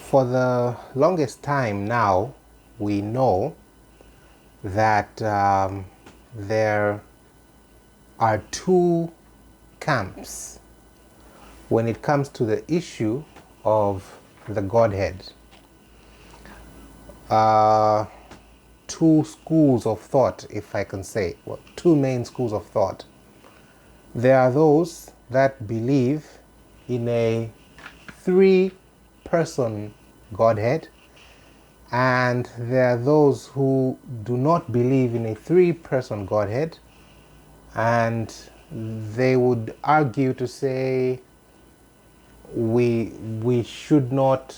For the longest time now, we know that there are two camps when it comes to the issue of the Godhead. Two schools of thought, if I can say, well, two main schools of thought. There are those that believe in a three-person Godhead, and there are those who do not believe in a three-person Godhead, and they would argue to say we should not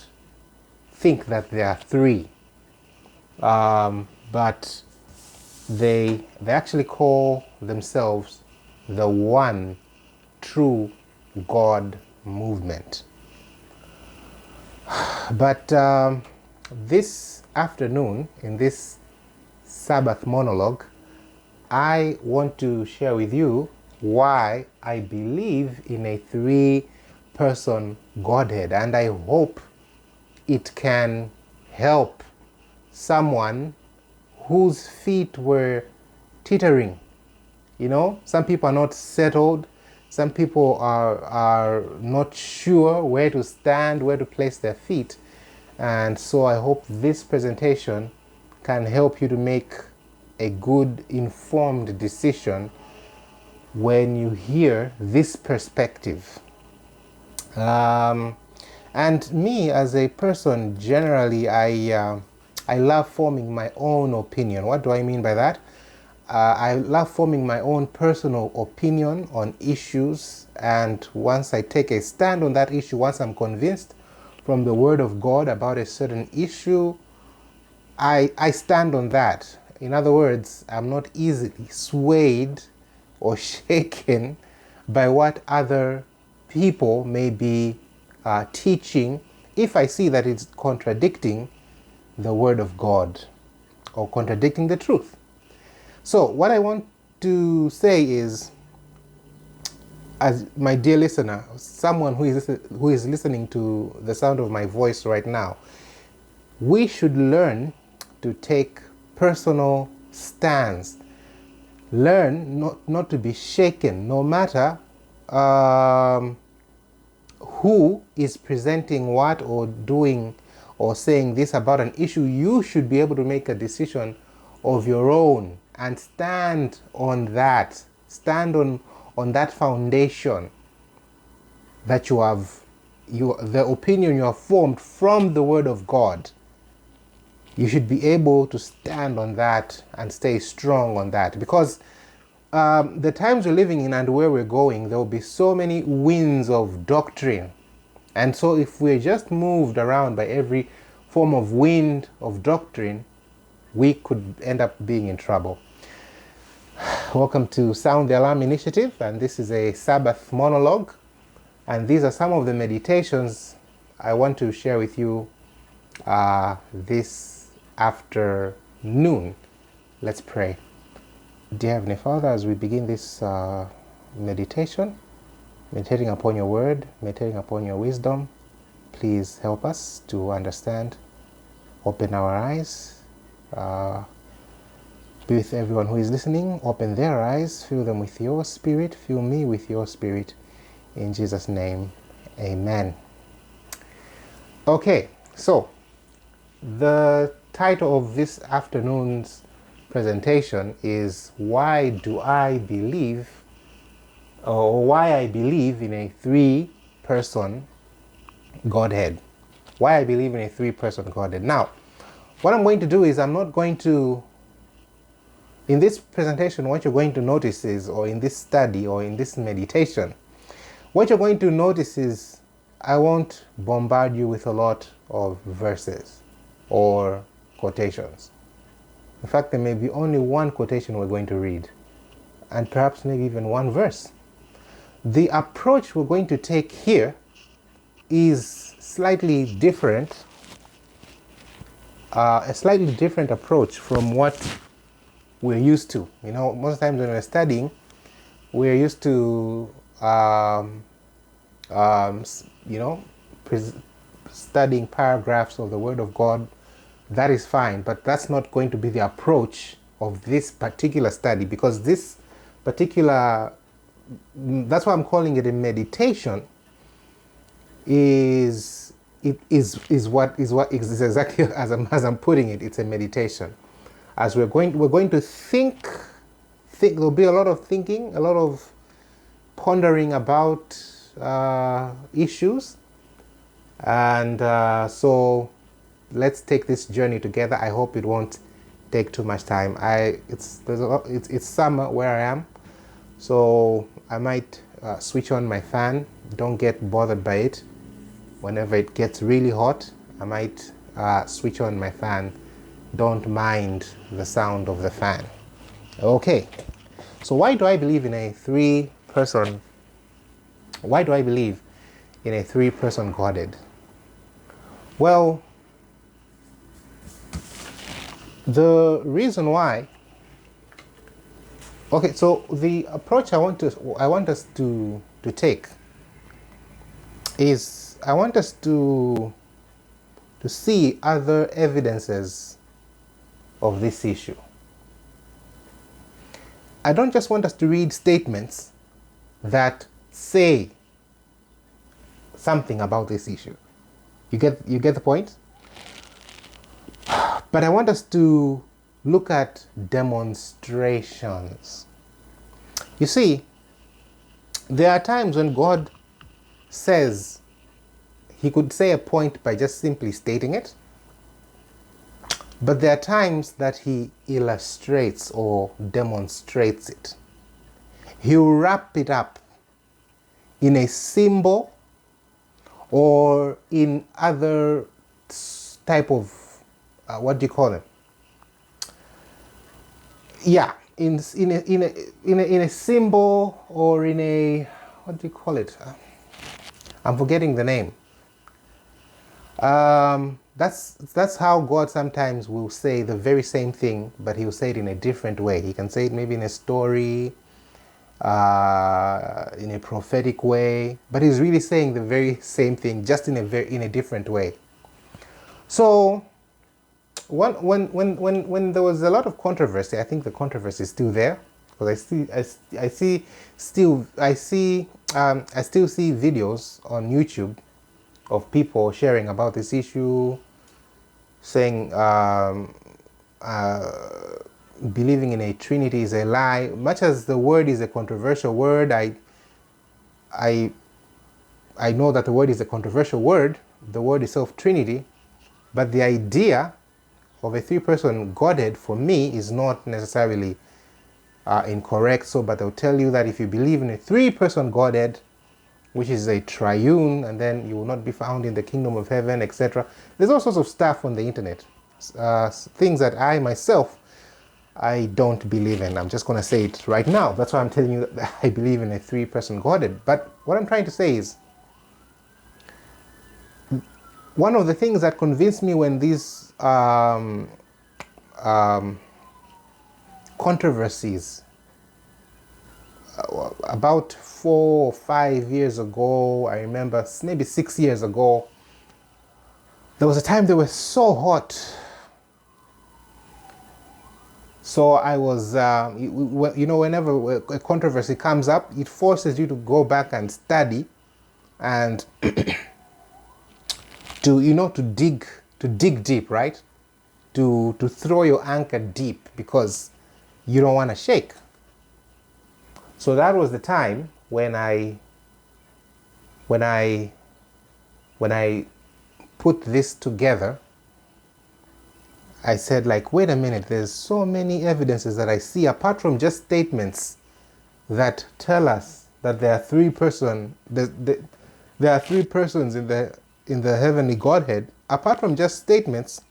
think that there are three, but they actually call themselves the one true God movement. But this afternoon, in this Sabbath monologue, I want to share with you why I believe in a three-person Godhead, and I hope it can help someone whose feet were teetering. You know, some people are not settled. Some people are not sure where to stand, where to place their feet. And so I hope this presentation can help you to make a good, informed decision when you hear this perspective. And me as a person, generally, I love forming my own opinion. What do I mean by that? I love forming my own personal opinion on issues, and once I take a stand on that issue, once I'm convinced from the Word of God about a certain issue, I stand on that. In other words, I'm not easily swayed or shaken by what other people may be teaching if I see that it's contradicting the Word of God or contradicting the truth. So what I want to say is, as my dear listener, someone who is listening to the sound of my voice right now, we should learn to take personal stands. Learn not to be shaken, no matter who is presenting what or doing or saying this about an issue. You should be able to make a decision of your own and stand on that. Stand on that foundation that you have, the opinion you have formed from the Word of God. You should be able to stand on that and stay strong on that, because the times we're living in and where we're going, there will be so many winds of doctrine. And so if we're just moved around by every form of wind of doctrine, we could end up being in trouble. Welcome to Sound the Alarm Initiative, and this is a Sabbath monologue, and these are some of the meditations I want to share with you this afternoon. Let's pray. Dear Heavenly Father, as we begin this meditation, meditating upon your word, meditating upon your wisdom, please help us to understand, open our eyes, be with everyone who is listening, open their eyes, fill them with your spirit, fill me with your spirit. In Jesus' name, amen. Okay, so the title of this afternoon's presentation is Why Do I Believe, or Why I Believe in a Three-Person Godhead. Why I believe in a three-person Godhead. Now, what I'm going to do is in this presentation, what you're going to notice is, or in this study, or in this meditation, what you're going to notice is I won't bombard you with a lot of verses or quotations. In fact, there may be only one quotation we're going to read, and perhaps maybe even one verse. The approach we're going to take here is slightly different, a slightly different approach from what we're used to. You know, most times when we're studying, we're used to studying paragraphs of the Word of God, that is fine, but that's not going to be the approach of this particular study, because this particular, that's why I'm calling it a meditation, is exactly as I'm putting it. It's a meditation. As we're going to think. There'll be a lot of thinking, a lot of pondering about issues, and so let's take this journey together. I hope it won't take too much time. It's summer where I am, so I might switch on my fan. Don't get bothered by it. Whenever it gets really hot, I might switch on my fan. Don't mind the sound of the fan. Okay, so why do I believe in a three-person Godhead? Well, the reason why, okay, so the approach I want us to take is, I want us to see other evidences of this issue. I don't just want us to read statements that say something about this issue. You get the point? But I want us to look at demonstrations. You see, there are times when God says, he could say a point by just simply stating it. But there are times that he illustrates or demonstrates it. He'll wrap it up in a symbol or in other type of, what do you call it? Yeah, in a symbol, or in a, what do you call it? I'm forgetting the name. That's how God sometimes will say the very same thing, but he'll say it in a different way. He can say it maybe in a story, in a prophetic way, but he's really saying the very same thing, just in a different way. So when there was a lot of controversy, I think the controversy is still there, because I still see videos on YouTube of people sharing about this issue, saying believing in a Trinity is a lie. Much as the word is a controversial word, I know that the word is a controversial word, the word itself, Trinity, but the idea of a three-person Godhead, for me, is not necessarily incorrect. So, but they'll tell you that if you believe in a three-person Godhead, which is a triune, and then you will not be found in the kingdom of heaven, etc. There's all sorts of stuff on the internet, things that I myself, I don't believe in. I'm just going to say it right now. That's why I'm telling you that I believe in a three-person Godhead. But what I'm trying to say is, one of the things that convinced me when these controversies about 4 or 5 years ago, I remember maybe 6 years ago, there was a time they were so hot. So I was, whenever a controversy comes up, it forces you to go back and study and to dig deep, right? To throw your anchor deep, because you don't want to shake. So that was the time when I put this together. I said, like, wait a minute, there's so many evidences that I see, apart from just statements that tell us that there are three persons in the heavenly Godhead, apart from just statements,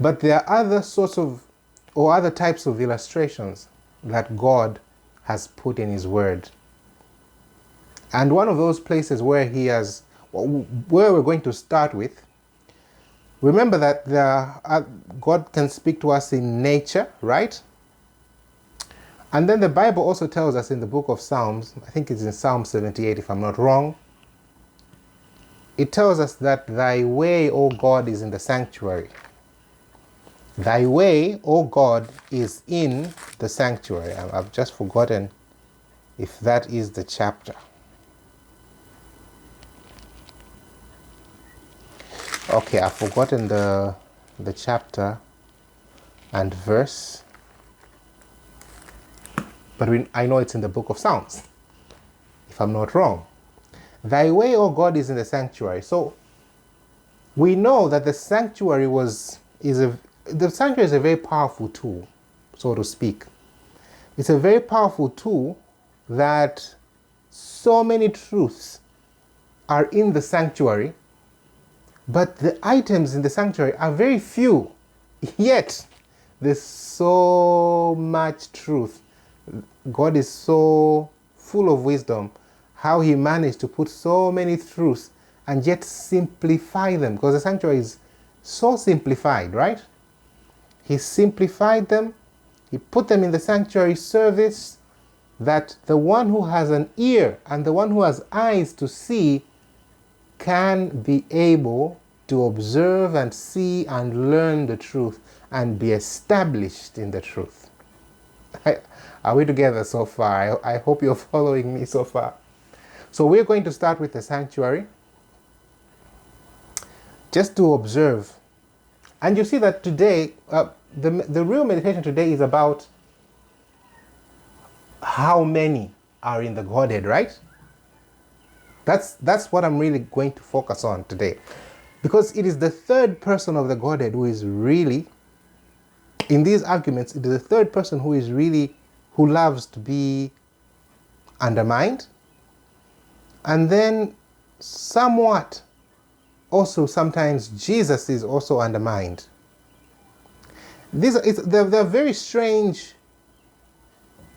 but there are other sorts of, or other types of illustrations that God has put in his word. And one of those places where where we're going to start with, remember that God can speak to us in nature, right? And then the Bible also tells us in the book of Psalms, I think it's in Psalm 78 if I'm not wrong, it tells us that thy way, O God, is in the sanctuary. Thy way, O God, is in the sanctuary. I've just forgotten if that is the chapter. Okay, I've forgotten the chapter and verse, but I know it's in the book of Psalms, if I'm not wrong. Thy way, O God, is in the sanctuary. So we know that the sanctuary is a very powerful tool, so to speak. It's a very powerful tool that so many truths are in the sanctuary, but the items in the sanctuary are very few. Yet there's so much truth. God is so full of wisdom, how he managed to put so many truths and yet simplify them, because the sanctuary is so simplified, right? He simplified them, he put them in the sanctuary service, that the one who has an ear and the one who has eyes to see can be able to observe and see and learn the truth and be established in the truth. Are we together so far? I hope you're following me so far. So we're going to start with the sanctuary, just to observe. And you see that today, the real meditation today is about how many are in the Godhead, right? That's what I'm really going to focus on today. Because it is the third person of the Godhead who is really, in these arguments, it is the third person who loves to be undermined. And then somewhat, also sometimes Jesus is also undermined. They're very strange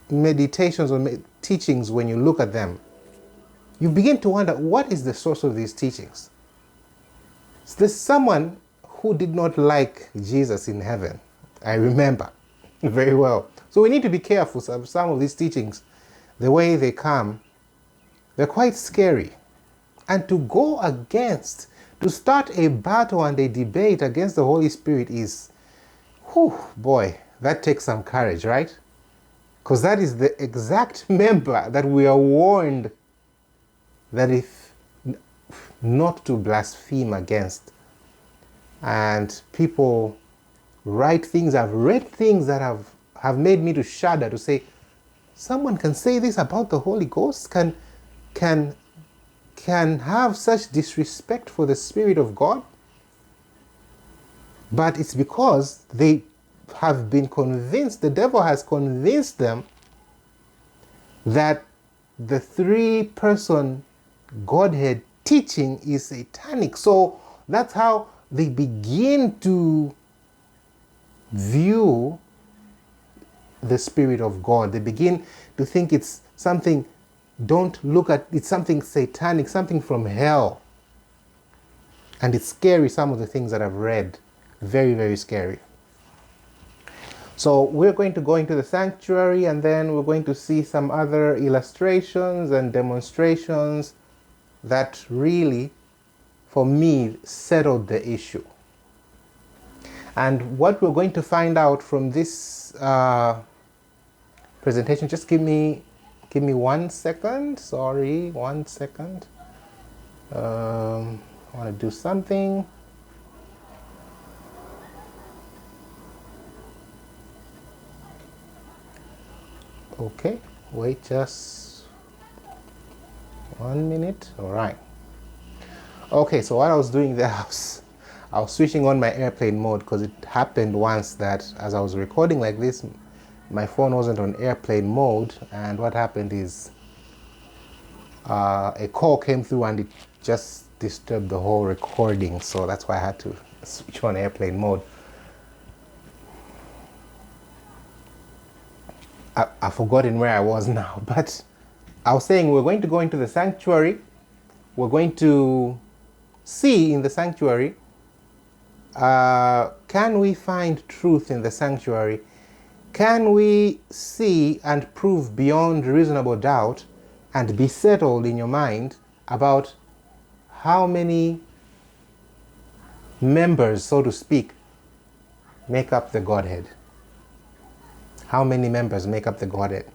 meditations or teachings when you look at them. You begin to wonder, what is the source of these teachings? There's someone who did not like Jesus in heaven. I remember very well. So we need to be careful. Some of these teachings, the way they come, they're quite scary. And to go against, to start a battle and a debate against the Holy Spirit is, boy, that takes some courage, right? Because that is the exact member that we are warned that if not to blaspheme against. And people write things, I've read things that have made me to shudder, to say, someone can say this about the Holy Ghost, can have such disrespect for the Spirit of God? But it's because they have been convinced, the devil has convinced them that the three-person Godhead teaching is satanic. So that's how they begin to view the Spirit of God. They begin to think it's something, it's something satanic, something from hell. And it's scary, some of the things that I've read. Very, very scary. So we're going to go into the sanctuary, and then we're going to see some other illustrations and demonstrations that really, for me, settled the issue. And what we're going to find out from this presentation, just give me 1 second. Sorry, 1 second. I want to do something. Okay, wait just 1 minute. All right. Okay, so what I was doing there, I was switching on my airplane mode, because it happened once that as I was recording like this, my phone wasn't on airplane mode, and what happened is a call came through and it just disturbed the whole recording. So that's why I had to switch on airplane mode. I've forgotten where I was now, but I was saying we're going to go into the sanctuary. We're going to see in the sanctuary, can we find truth in the sanctuary? Can we see and prove beyond reasonable doubt and be settled in your mind about how many members, so to speak, make up the Godhead? How many members make up the Godhead?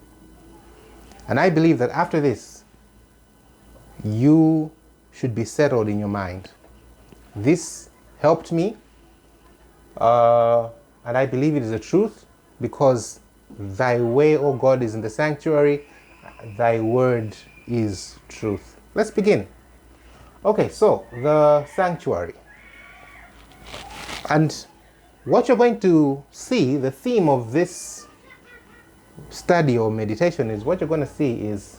And I believe that after this, you should be settled in your mind. This helped me, and I believe it is the truth, because thy way, O God, is in the sanctuary, thy word is truth. Let's begin. Okay, so the sanctuary. And what you're going to see, the theme of this study or meditation is, what you're going to see is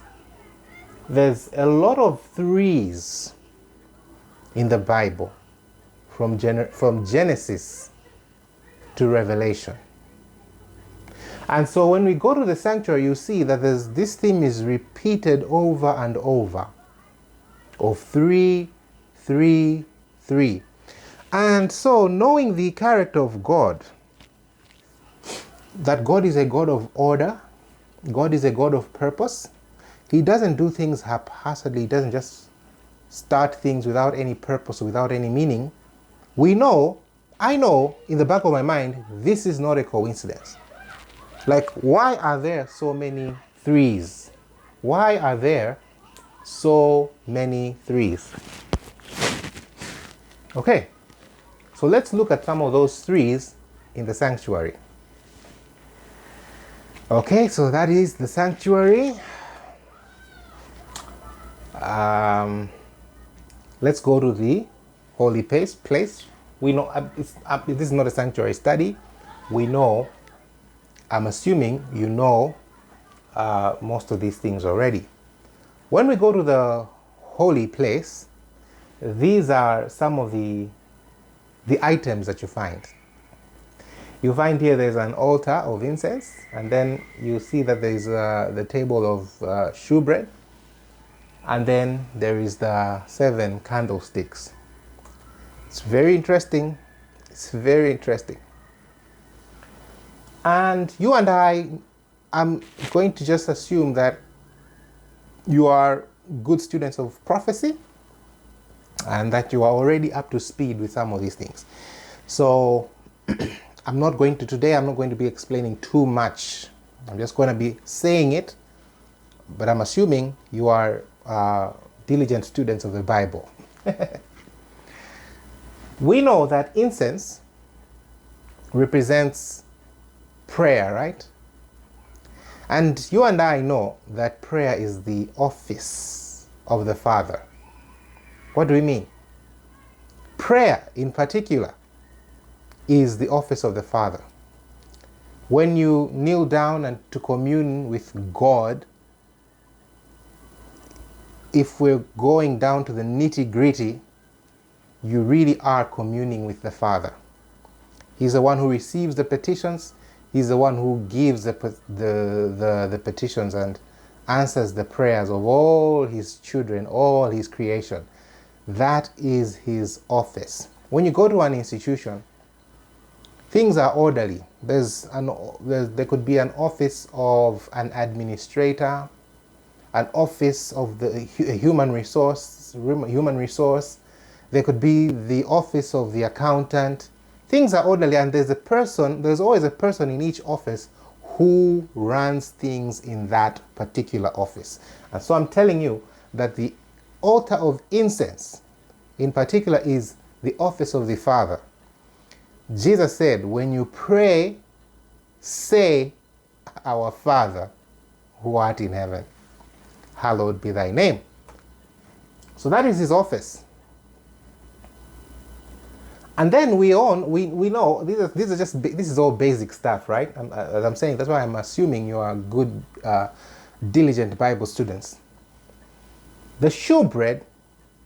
there's a lot of threes in the Bible from Genesis to Revelation. And so when we go to the sanctuary, you see that this theme is repeated over and over of 3, 3, 3. And so knowing the character of God, that God is a God of order, God is a God of purpose. He doesn't do things haphazardly. He doesn't just start things without any purpose, without any meaning. I know in the back of my mind, this is not a coincidence. Like, why are there so many threes? Why are there so many threes? Okay, so let's look at some of those threes in the sanctuary. Okay, so that is the sanctuary. Let's go to the holy place. We know this is not a sanctuary study. We know, I'm assuming you know most of these things already. When we go to the holy place, these are some of the items that you find. You find here there's an altar of incense, and then you see that there's the table of shewbread, and then there is the 7 candlesticks. It's very interesting. It's very interesting. And you and I'm going to just assume that you are good students of prophecy and that you are already up to speed with some of these things. So I'm not going to be explaining too much. I'm just going to be saying it, but I'm assuming you are diligent students of the Bible. We know that incense represents prayer, right? And you and I know that prayer is the office of the Father. What do we mean? Prayer in particular is the office of the Father. When you kneel down and to commune with God, if we're going down to the nitty-gritty, you really are communing with the Father. He's the one who receives the petitions. He's the one who gives the petitions and answers the prayers of all his children, all his creation. That is his office. When you go to an institution, things are orderly. There could be an office of an administrator, an office of the human resource. There could be the office of the accountant. Things are orderly, and there's always a person in each office who runs things in that particular office. And so I'm telling you that the altar of incense in particular is the office of the Father. Jesus said, when you pray, say, Our Father, who art in heaven, hallowed be thy name. So that is his office. And then we know this is all basic stuff, right? As I'm saying, that's why I'm assuming you are good, diligent Bible students. The shewbread,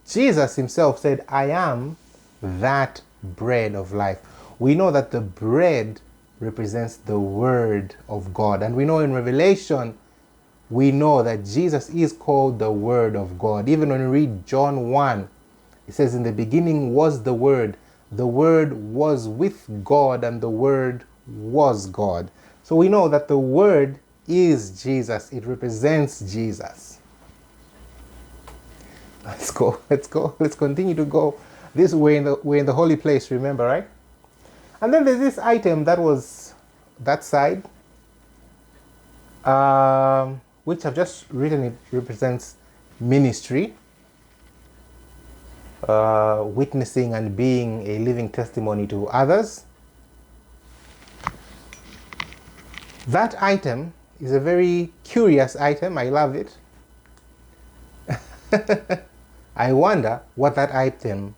Jesus himself said, I am that bread of life. We know that the bread represents the word of God. And we know in Revelation, we know that Jesus is called the Word of God. Even when we read John 1, it says, in the beginning was the Word was with God, and the Word was God. So we know that the Word is Jesus. It represents Jesus. Let's go. Let's go. Let's continue to go. This we're in the holy place, remember, right? And then there's this item that was that side, which I've just written. It represents ministry, witnessing and being a living testimony to others. That item is a very curious item. I love it. I wonder what that item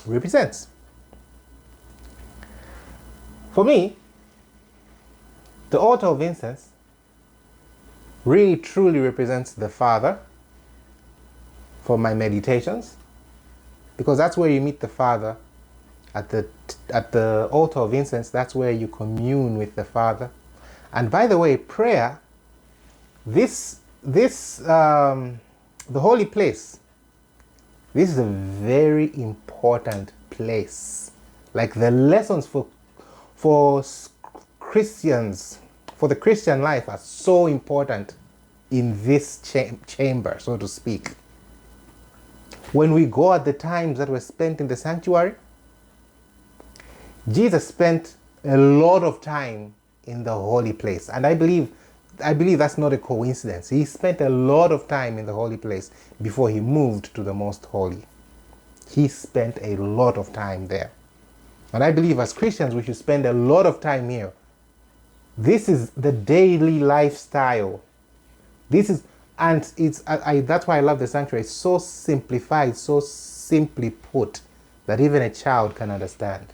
represents. For me, the altar of incense really truly represents the Father for my meditations, because that's where you meet the Father. At the altar of incense, that's where you commune with the Father. And by the way, prayer, the holy place, this is a very important place. Like the lessons for Christians, for the Christian life, are so important in this chamber, so to speak. When we go at the times that were spent in the sanctuary, Jesus spent a lot of time in the holy place. And I believe that's not a coincidence. He spent a lot of time in the holy place before he moved to the most holy. He spent a lot of time there. And I believe as Christians we should spend a lot of time here. This is the daily lifestyle. That's why I love the sanctuary. It's so simplified, so simply put, that even a child can understand.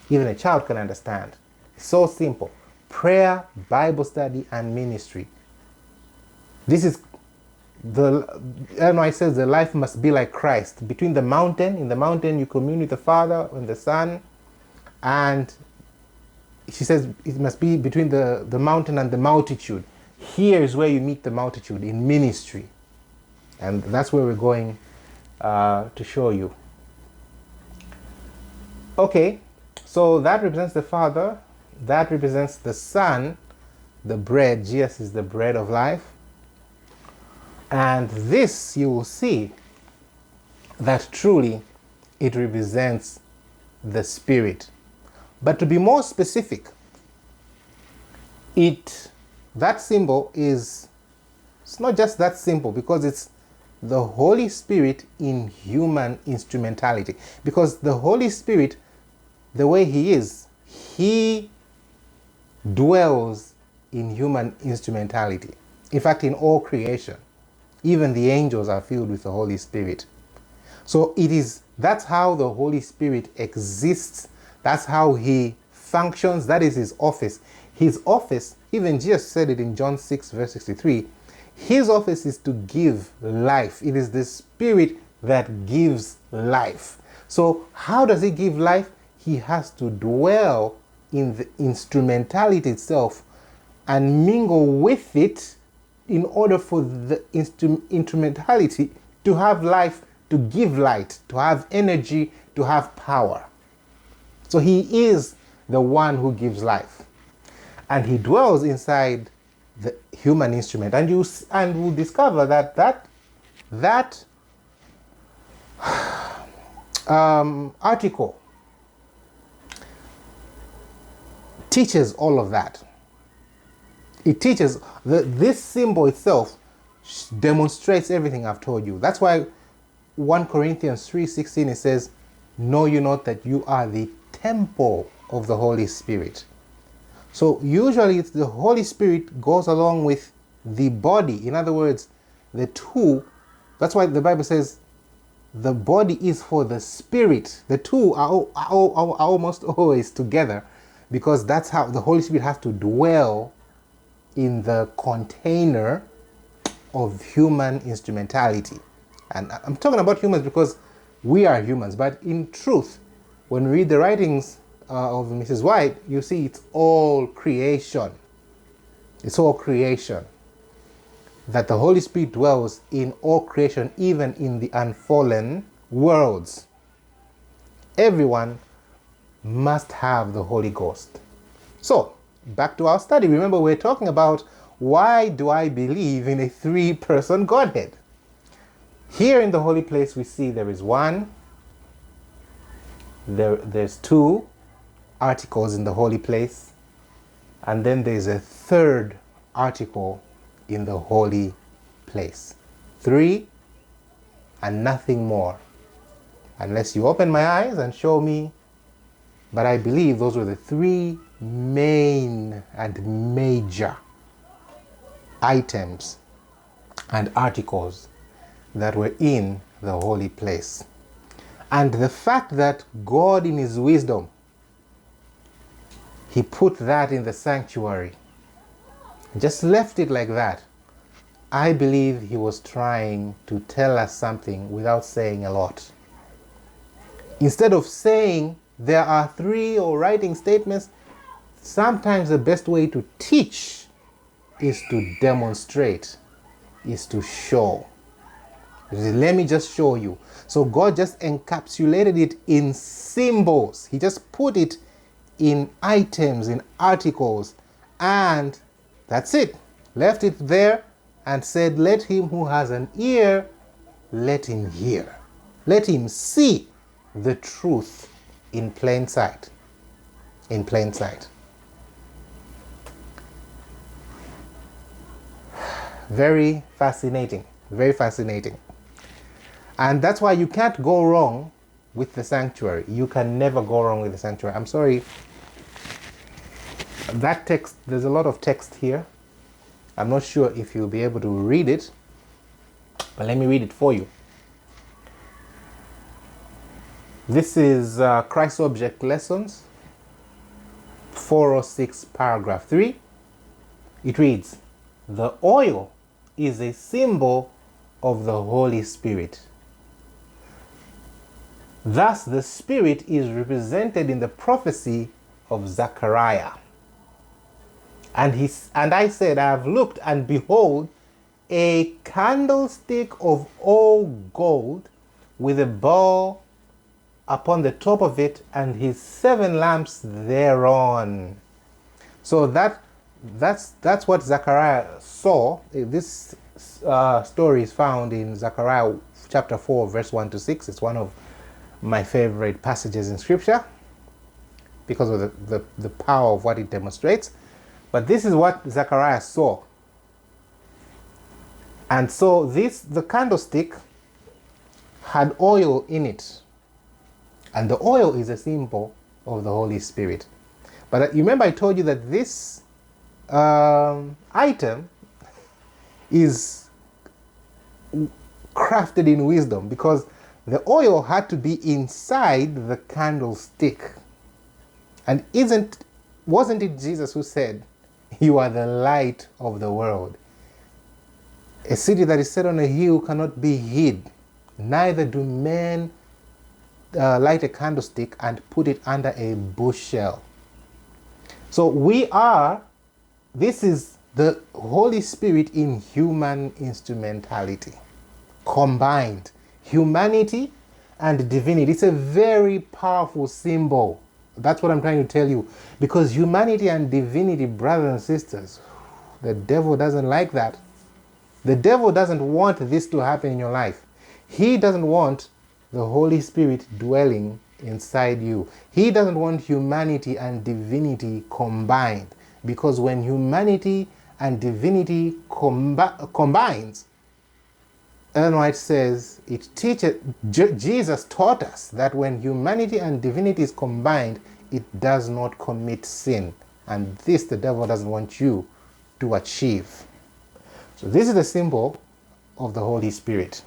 Even a child can understand. It's so simple. Prayer, Bible study, and ministry. This is Illinois says the life must be like Christ. In the mountain you commune with the Father and the Son, and she says it must be between the mountain and the multitude. Here is where you meet the multitude, in ministry. And that's where we're going to show you. Okay, so that represents the Father. That represents the Son, the bread. Jesus is the bread of life. And this, you will see that truly it represents the Spirit. But to be more specific, that symbol it's not just that simple, because it's the Holy Spirit in human instrumentality. Because the Holy Spirit, the way he is, he dwells in human instrumentality. In fact, in all creation, even the angels are filled with the Holy Spirit. So that's how the Holy Spirit exists. That's how he functions. That is his office. His office, even Jesus said it in John 6 verse 63, his office is to give life. It is the Spirit that gives life. So how does he give life? He has to dwell in the instrumentality itself and mingle with it in order for the instrumentality to have life, to give light, to have energy, to have power. So he is the one who gives life. And he dwells inside the human instrument. And we'll discover that article teaches all of that. It teaches this symbol itself demonstrates everything I've told you. That's why 1 Corinthians 3:16 it says, "Know you not that you are the temple of the Holy Spirit." So usually the Holy Spirit goes along with the body. In other words, the two. That's why the Bible says the body is for the Spirit. The two are almost always together, because that's how the Holy Spirit has to dwell in the container of human instrumentality. And I'm talking about humans because we are humans, but in truth, when we read the writings of Mrs. White, you see it's all creation. It's all creation. That the Holy Spirit dwells in all creation, even in the unfallen worlds. Everyone must have the Holy Ghost. So, back to our study. Remember, we're talking about why do I believe in a three-person Godhead? Here in the holy place we see there is one, there's two articles in the holy place, and then there's a third article in the holy place. 3 and nothing more. Unless you open my eyes and show me, but I believe those were the 3 main and major items and articles that were in the holy place. And the fact that God in his wisdom, he put that in the sanctuary, just left it like that, I believe he was trying to tell us something without saying a lot. Instead of saying there are 3 or writing statements, sometimes the best way to teach is to demonstrate, is to show. Let me just show you. So God just encapsulated it in symbols. He just put it in items, in articles, and that's it. Left it there and said, let him who has an ear, let him hear. Let him see the truth in plain sight. In plain sight. Very fascinating. Very fascinating. And that's why you can't go wrong with the sanctuary. You can never go wrong with the sanctuary. I'm sorry. That text, there's a lot of text here. I'm not sure if you'll be able to read it, but let me read it for you. This is Christ Object Lessons, 406, paragraph 3. It reads, "The oil is a symbol of the Holy Spirit. Thus, the Spirit is represented in the prophecy of Zechariah. And I said, I have looked, and behold, a candlestick of all gold, with a bowl upon the top of it, and his 7 lamps thereon." So that's what Zechariah saw. This story is found in Zechariah chapter 4, verse 1 to 6. It's one of my favorite passages in Scripture because of the power of what it demonstrates. But this is what Zechariah saw. And so the candlestick had oil in it. And the oil is a symbol of the Holy Spirit. But you remember I told you that this item is crafted in wisdom, because the oil had to be inside the candlestick. And wasn't it Jesus who said, "You are the light of the world"? A city that is set on a hill cannot be hid. Neither do men light a candlestick and put it under a bushel. So this is the Holy Spirit in human instrumentality, combined humanity and divinity. It's a very powerful symbol. That's what I'm trying to tell you. Because humanity and divinity, brothers and sisters, the devil doesn't like that. The devil doesn't want this to happen in your life. He doesn't want the Holy Spirit dwelling inside you. He doesn't want humanity and divinity combined. Because when humanity and divinity combines, Ellen White says, Jesus taught us that when humanity and divinity is combined, it does not commit sin. And this the devil doesn't want you to achieve. So this is the symbol of the Holy Spirit.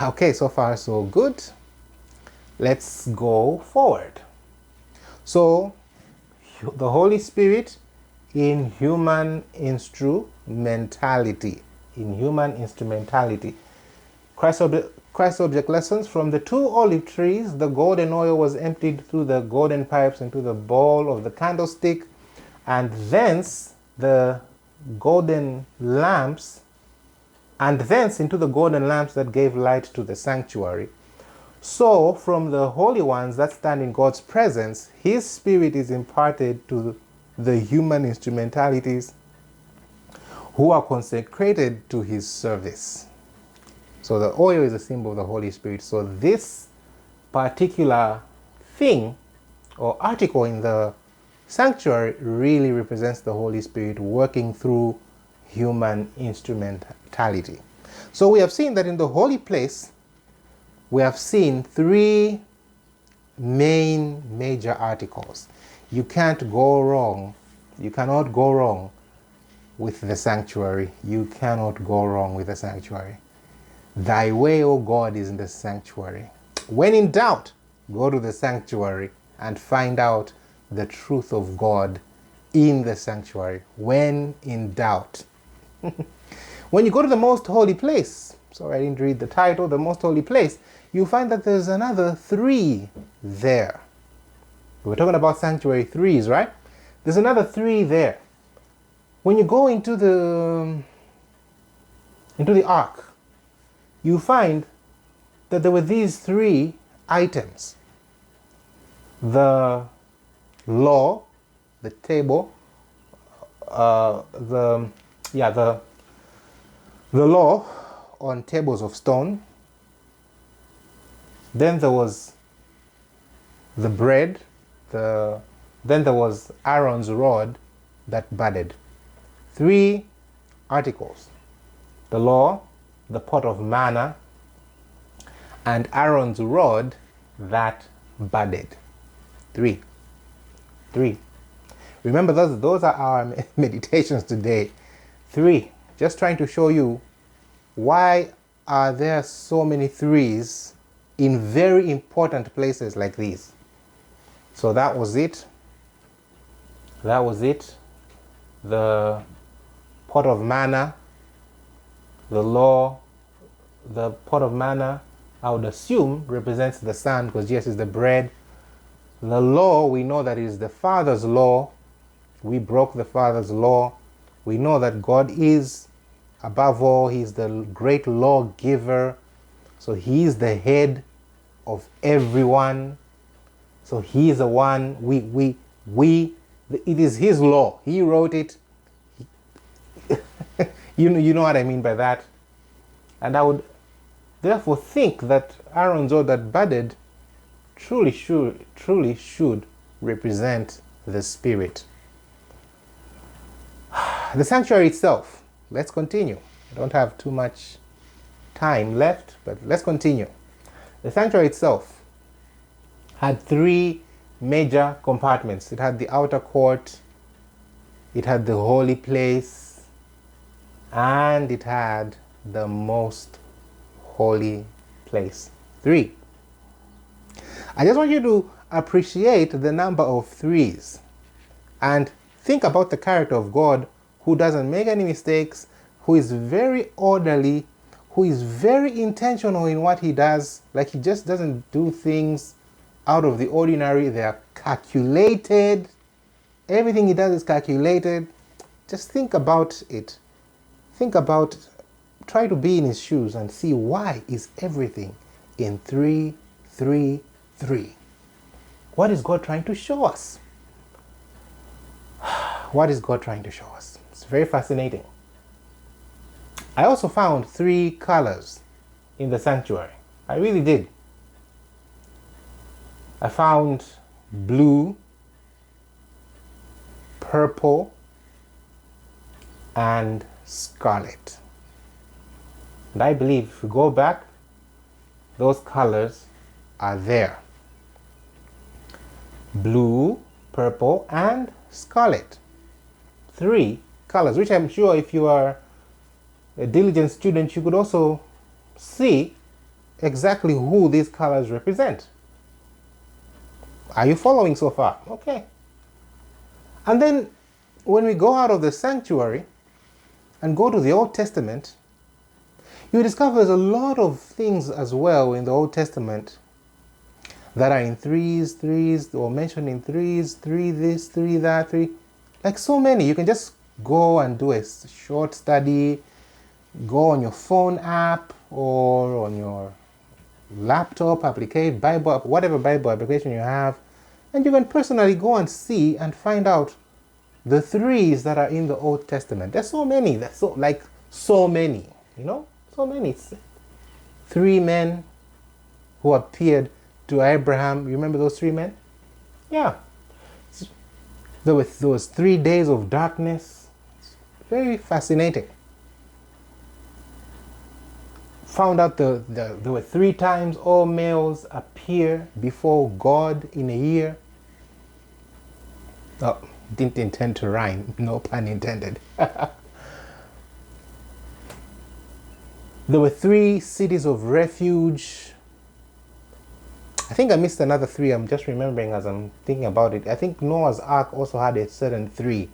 Okay, so far so good. Let's go forward. So the Holy Spirit in human instrumentality. In human instrumentality. Christ Object Lessons. From the 2 olive trees, the golden oil was emptied through the golden pipes into the bowl of the candlestick, and thence the golden lamps, and thence into the golden lamps that gave light to the sanctuary. So, from the holy ones that stand in God's presence, His Spirit is imparted to the human instrumentalities who are consecrated to his service. So the oil is a symbol of the Holy Spirit. So this particular thing or article in the sanctuary really represents the Holy Spirit working through human instrumentality. So we have seen that in the holy place, we have seen three main major articles. You can't go wrong. You cannot go wrong with the sanctuary. You cannot go wrong with the sanctuary. Thy way, O God, is in the sanctuary. When in doubt, go to the sanctuary and find out the truth of God in the sanctuary. When in doubt. When you go to the most holy place, sorry I didn't read the title, the most holy place, you find that there's another three there. We're talking about sanctuary threes, right? There's another three there. When you go into the ark, you find that there were these three items. The law, the table, the law on tables of stone. Then there was the bread, then there was Aaron's rod that budded. Three articles: the law, the pot of manna, and Aaron's rod that budded. Three. Remember, those are our meditations today. Three. Just trying to show you why are there so many threes in very important places like these. So that was it. The pot of manna, the law, the pot of manna, I would assume represents the Son, because Jesus is the bread. The law, we know that is the Father's law. We broke the Father's law. We know that God is, above all, He's the great lawgiver. So He is the head of everyone. So He is the one, it is His law. He wrote it. You know what I mean by that. And I would therefore think that Aaron's rod that budded truly should represent the Spirit. The sanctuary itself, let's continue. I don't have too much time left, but let's continue. The sanctuary itself had three major compartments. It had the outer court, it had the holy place, and it had the most holy place. Three. I just want you to appreciate the number of threes and think about the character of God, who doesn't make any mistakes, who is very orderly, who is very intentional in what He does. Like, He just doesn't do things out of the ordinary. They are calculated. Everything He does is calculated. Just think about it. Try to be in His shoes and see why is everything in 3, 3, 3. What is God trying to show us? What is God trying to show us? It's very fascinating. I also found 3 colors in the sanctuary. I really did. I found blue, purple, and scarlet. And I believe if we go back, those colors are there. Blue, purple, and scarlet. 3 colors, which I'm sure if you are a diligent student, you could also see exactly who these colors represent. Are you following so far? Okay. And then when we go out of the sanctuary and go to the Old Testament, you discover there's a lot of things as well in the Old Testament that are in threes, or mentioned in threes, 3 this, 3 that, 3. Like so many. You can just go and do a short study, go on your phone app or on your laptop application, Bible, whatever Bible application you have, and you can personally go and see and find out the threes that are in the Old Testament. There's so many. There's so many. So many. Three men who appeared to Abraham. You remember those three men? Yeah. There was 3 days of darkness. It's very fascinating. Found out there were 3 times all males appear before God in a year. Oh, didn't intend to rhyme, no pun intended. There were 3 cities of refuge. I think I missed another 3. I'm just remembering as I'm thinking about it. I think Noah's Ark also had a certain 3.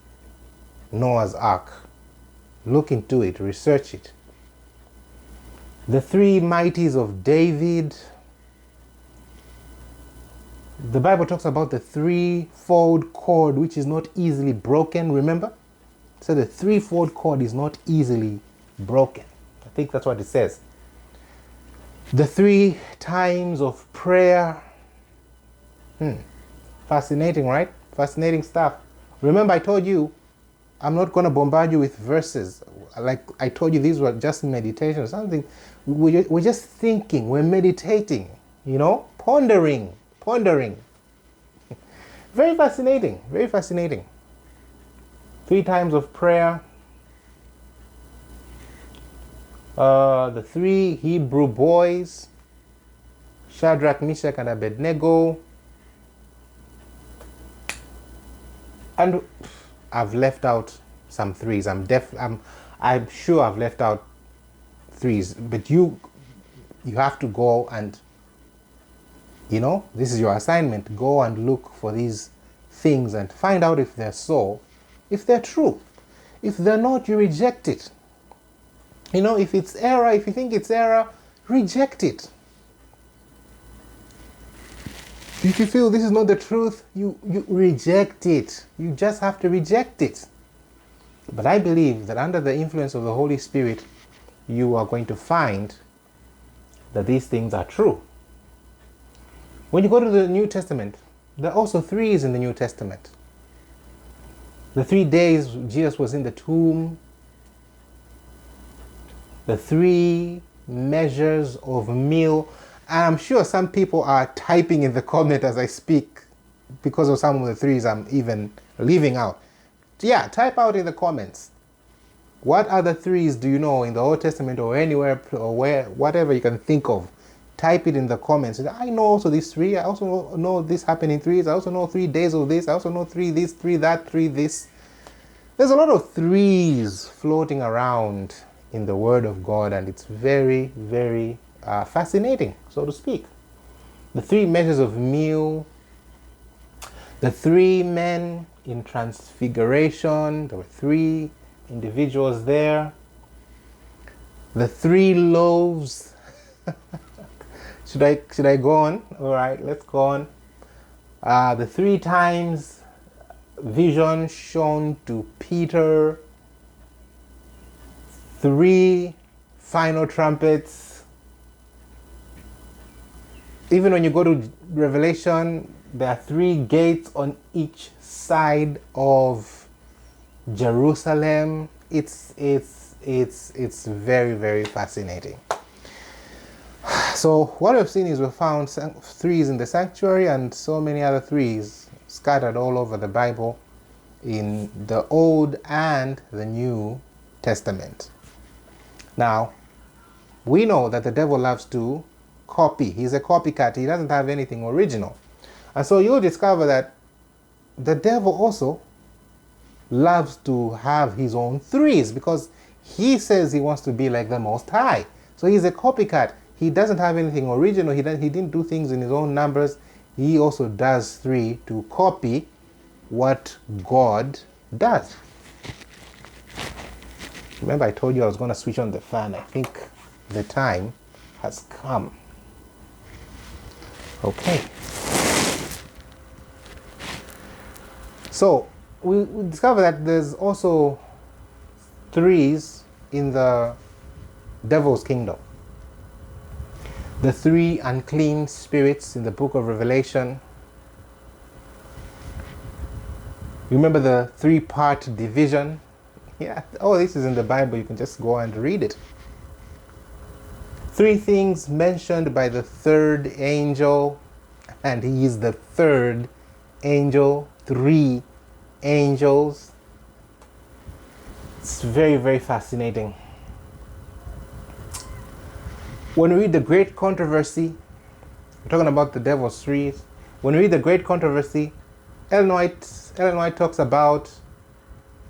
Noah's Ark. Look into it, research it. The 3 mighties of David. The Bible talks about the 3-fold cord which is not easily broken, remember? So the 3-fold cord is not easily broken. I think that's what it says. The 3 times of prayer. Fascinating, right? Fascinating stuff. Remember, I told you, I'm not going to bombard you with verses. Like I told you, these were just meditation or something. We're just thinking, we're meditating, pondering. Very fascinating, very fascinating. 3 times of prayer. The 3 Hebrew boys, Shadrach, Meshach, and Abednego. And I've left out some 3s. I'm sure I've left out 3s, but you have to go and, this is your assignment. Go and look for these things and find out if they're so, if they're true. If they're not, you reject it. If it's error, if you think it's error, reject it. If you feel this is not the truth, you reject it. You just have to reject it. But I believe that under the influence of the Holy Spirit, you are going to find that these things are true. When you go to the New Testament, there are also 3s in the New Testament. The 3 days Jesus was in the tomb. The 3 measures of meal. And I'm sure some people are typing in the comment as I speak because of some of the 3s I'm even leaving out. Yeah, type out in the comments. What other 3s do you know in the Old Testament or anywhere or whatever you can think of? Type it in the comments. I know also these 3. I also know this happened in 3s. I also know 3 days of this. I also know 3 this, 3 that, 3 this. There's a lot of 3s floating around in the Word of God, and it's very, very fascinating, so to speak. The 3 measures of meal, the 3 men in transfiguration, there were 3 individuals there. The 3 loaves. Should I go on? All right, let's go on. The 3 times vision shown to Peter. 3 final trumpets. Even when you go to Revelation, there are 3 gates on each side of Jerusalem. It's very, very fascinating. So what we've seen is we've found 3s in the sanctuary and so many other 3s scattered all over the Bible in the Old and the New Testament. Now, we know that the devil loves to copy. He's a copycat. He doesn't have anything original. And so you'll discover that the devil also loves to have his own 3s because he says he wants to be like the Most High. So he's a copycat. He doesn't have anything original. He didn't do things in his own numbers. He also does 3 to copy what God does. Remember, I told you I was going to switch on the fan. I think the time has come. Okay. So we discover that there's also 3s in the devil's kingdom. The 3 unclean spirits in the book of Revelation. Remember the three-part division? Yeah, oh, this is in the Bible. You can just go and read it. Three things mentioned by the third angel, and he is the third angel. Three angels. It's very, very fascinating. When we read the Great Controversy, we're talking about the devil's threes. When we read the Great Controversy, Ellen White talks about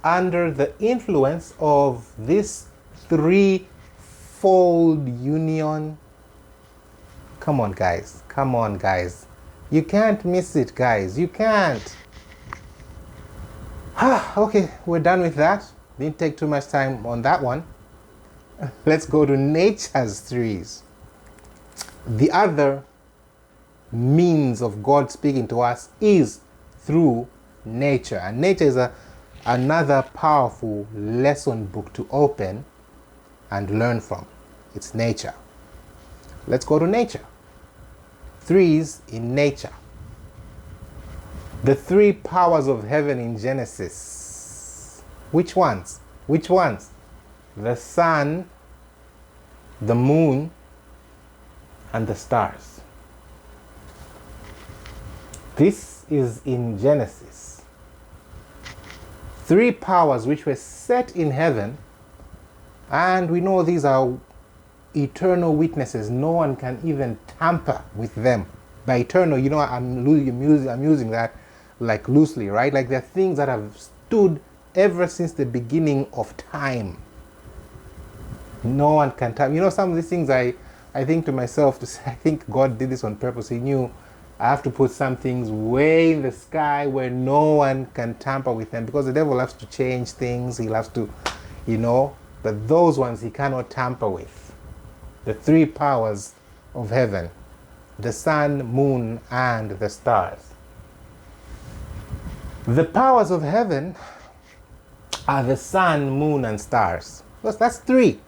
under the influence of this threefold union. Come on, guys. Come on, guys. You can't miss it, guys. You can't. Okay, we're done with that. Didn't take too much time on that one. Let's go to nature's threes. The other means of God speaking to us is through nature. And nature is another powerful lesson book to open and learn from. It's nature. Let's go to nature. Threes in nature. The three powers of heaven in Genesis. Which ones? Which ones? The sun, the moon, and the stars. This is in Genesis. Three powers which were set in heaven, and we know these are eternal witnesses. No one can even tamper with them. By eternal, you know, I'm using that like loosely, right? Like they're things that have stood ever since the beginning of time. No one can tamper. You know, some of these things I think to myself, I think God did this on purpose. He knew I have to put some things way in the sky where no one can tamper with them, because the devil loves to change things. He loves to, you know, but those ones he cannot tamper with. The three powers of heaven: the sun, moon, and the stars. The powers of heaven are the sun, moon, and stars. That's three.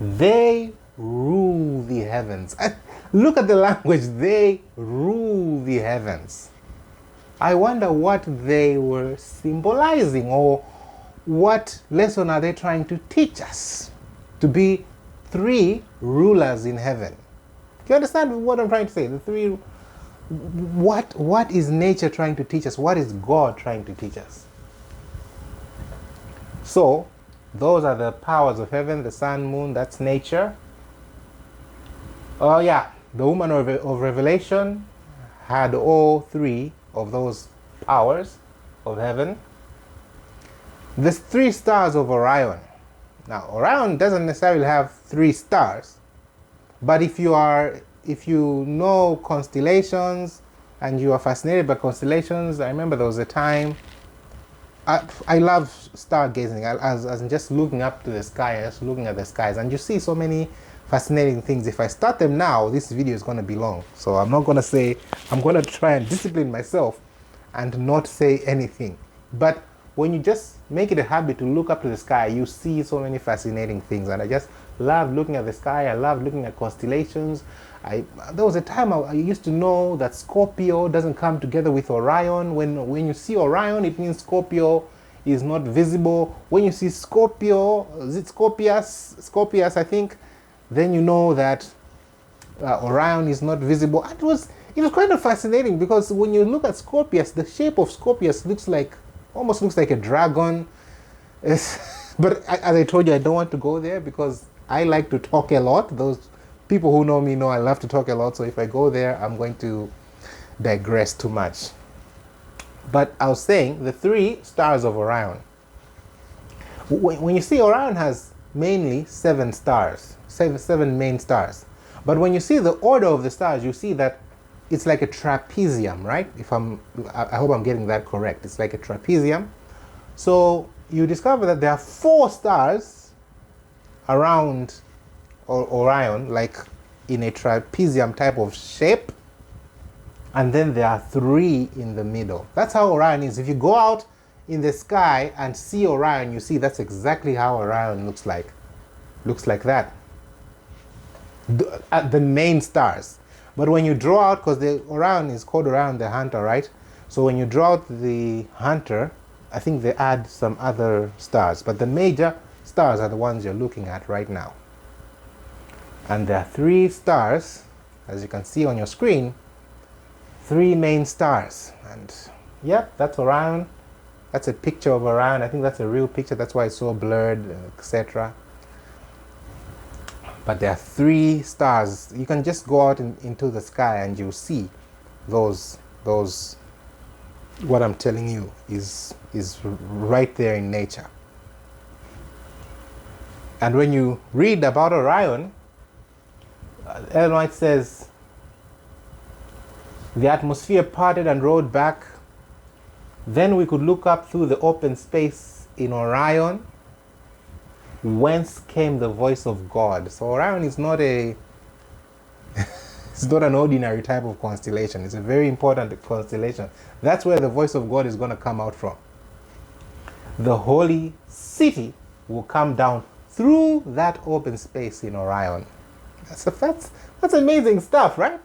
They rule the heavens. Look at the language. They rule the heavens. I wonder what they were symbolizing, or what lesson are they trying to teach us? To be three rulers in heaven. Do you understand what I'm trying to say? The three. What is nature trying to teach us? What is God trying to teach us? So, those are the powers of heaven, the sun, moon, that's nature. Oh yeah, the woman of Revelation had all three of those powers of heaven. The three stars of Orion. Now, Orion doesn't necessarily have three stars, but if you know constellations and you are fascinated by constellations, I remember there was a time, I love stargazing, as in just looking up to the sky, just looking at the skies, and you see so many fascinating things. If I start them now, this video is going to be long, so I'm not going to say, I'm going to try and discipline myself and not say anything. But when you just make it a habit to look up to the sky, you see so many fascinating things, and I just love looking at the sky. I love looking at constellations. There was a time I used to know that Scorpio doesn't come together with Orion. When you see Orion, it means Scorpio is not visible. When you see Scorpio, is it Scorpius, I think, then you know that Orion is not visible. And it was kind of fascinating, because when you look at Scorpius, the shape of Scorpius almost looks like a dragon. But as I told you, I don't want to go there because I like to talk a lot. Those people who know me know I love to talk a lot. So if I go there, I'm going to digress too much. But I was saying the three stars of Orion. When you see, Orion has mainly 7 stars, seven main stars. But when you see the order of the stars, you see that it's like a trapezium, right? I hope I'm getting that correct. It's like a trapezium. So you discover that there are 4 stars around Orion, like in a trapezium type of shape, and then there are 3 in the middle. That's how Orion is. If you go out in the sky and see Orion, you see that's exactly how Orion looks like. Looks like that. The main stars. But when you draw out, because the Orion is called Orion the Hunter, right? So when you draw out the hunter, I think they add some other stars, but the major stars are the ones you're looking at right now. And there are 3 stars, as you can see on your screen, 3 main stars. And yep, that's Orion. That's a picture of Orion. I think that's a real picture. That's why it's so blurred, etc. But there are 3 stars. You can just go out into the sky and you'll see those. What I'm telling you is right there in nature. And when you read about Orion, Ellen White says, the atmosphere parted and rolled back. Then we could look up through the open space in Orion, whence came the voice of God. So Orion is not it's not an ordinary type of constellation. It's a very important constellation. That's where the voice of God is going to come out from. The holy city will come down through that open space in Orion. That's amazing stuff, right?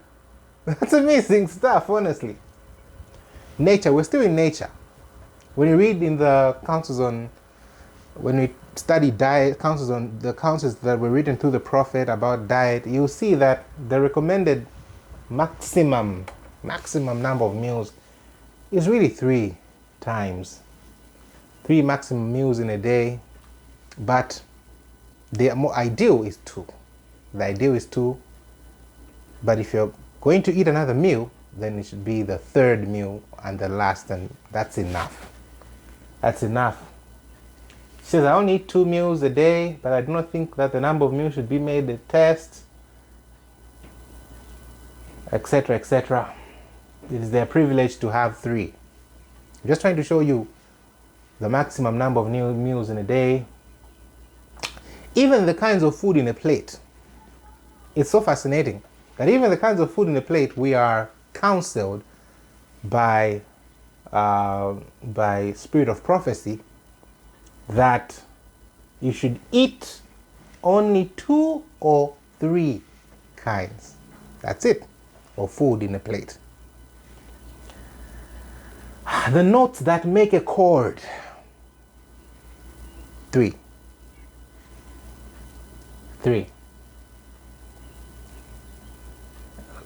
That's amazing stuff, honestly. Nature, we're still in nature. When you read in the counsels when we study diet, the counsels that were written to the prophet about diet, you'll see that the recommended maximum number of meals is really 3 times. 3 maximum meals in a day, but the more ideal is 2. The ideal is 2, but if you're going to eat another meal, then it should be the 3rd meal and the last, and that's enough. That's enough. She says, I only eat 2 meals a day, but I do not think that the number of meals should be made a test, etc., etc. It is their privilege to have 3. I'm just trying to show you the maximum number of meals in a day. Even the kinds of food in a plate. It's so fascinating that even the kinds of food in a plate, we are counseled by spirit of prophecy that you should eat only 2 or 3 kinds. That's it, of food in a plate. The notes that make a chord. 3.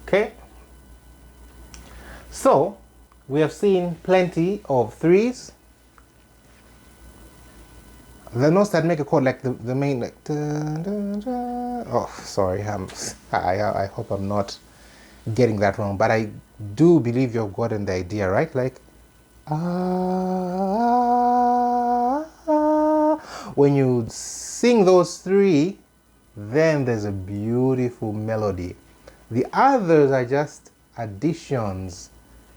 Okay. So we have seen plenty of 3s. The notes that make a chord, like the main, like, oh, sorry, I hope I'm not getting that wrong, but I do believe you've gotten the idea, right? Like, when you sing those 3, then there's a beautiful melody. The others are just additions.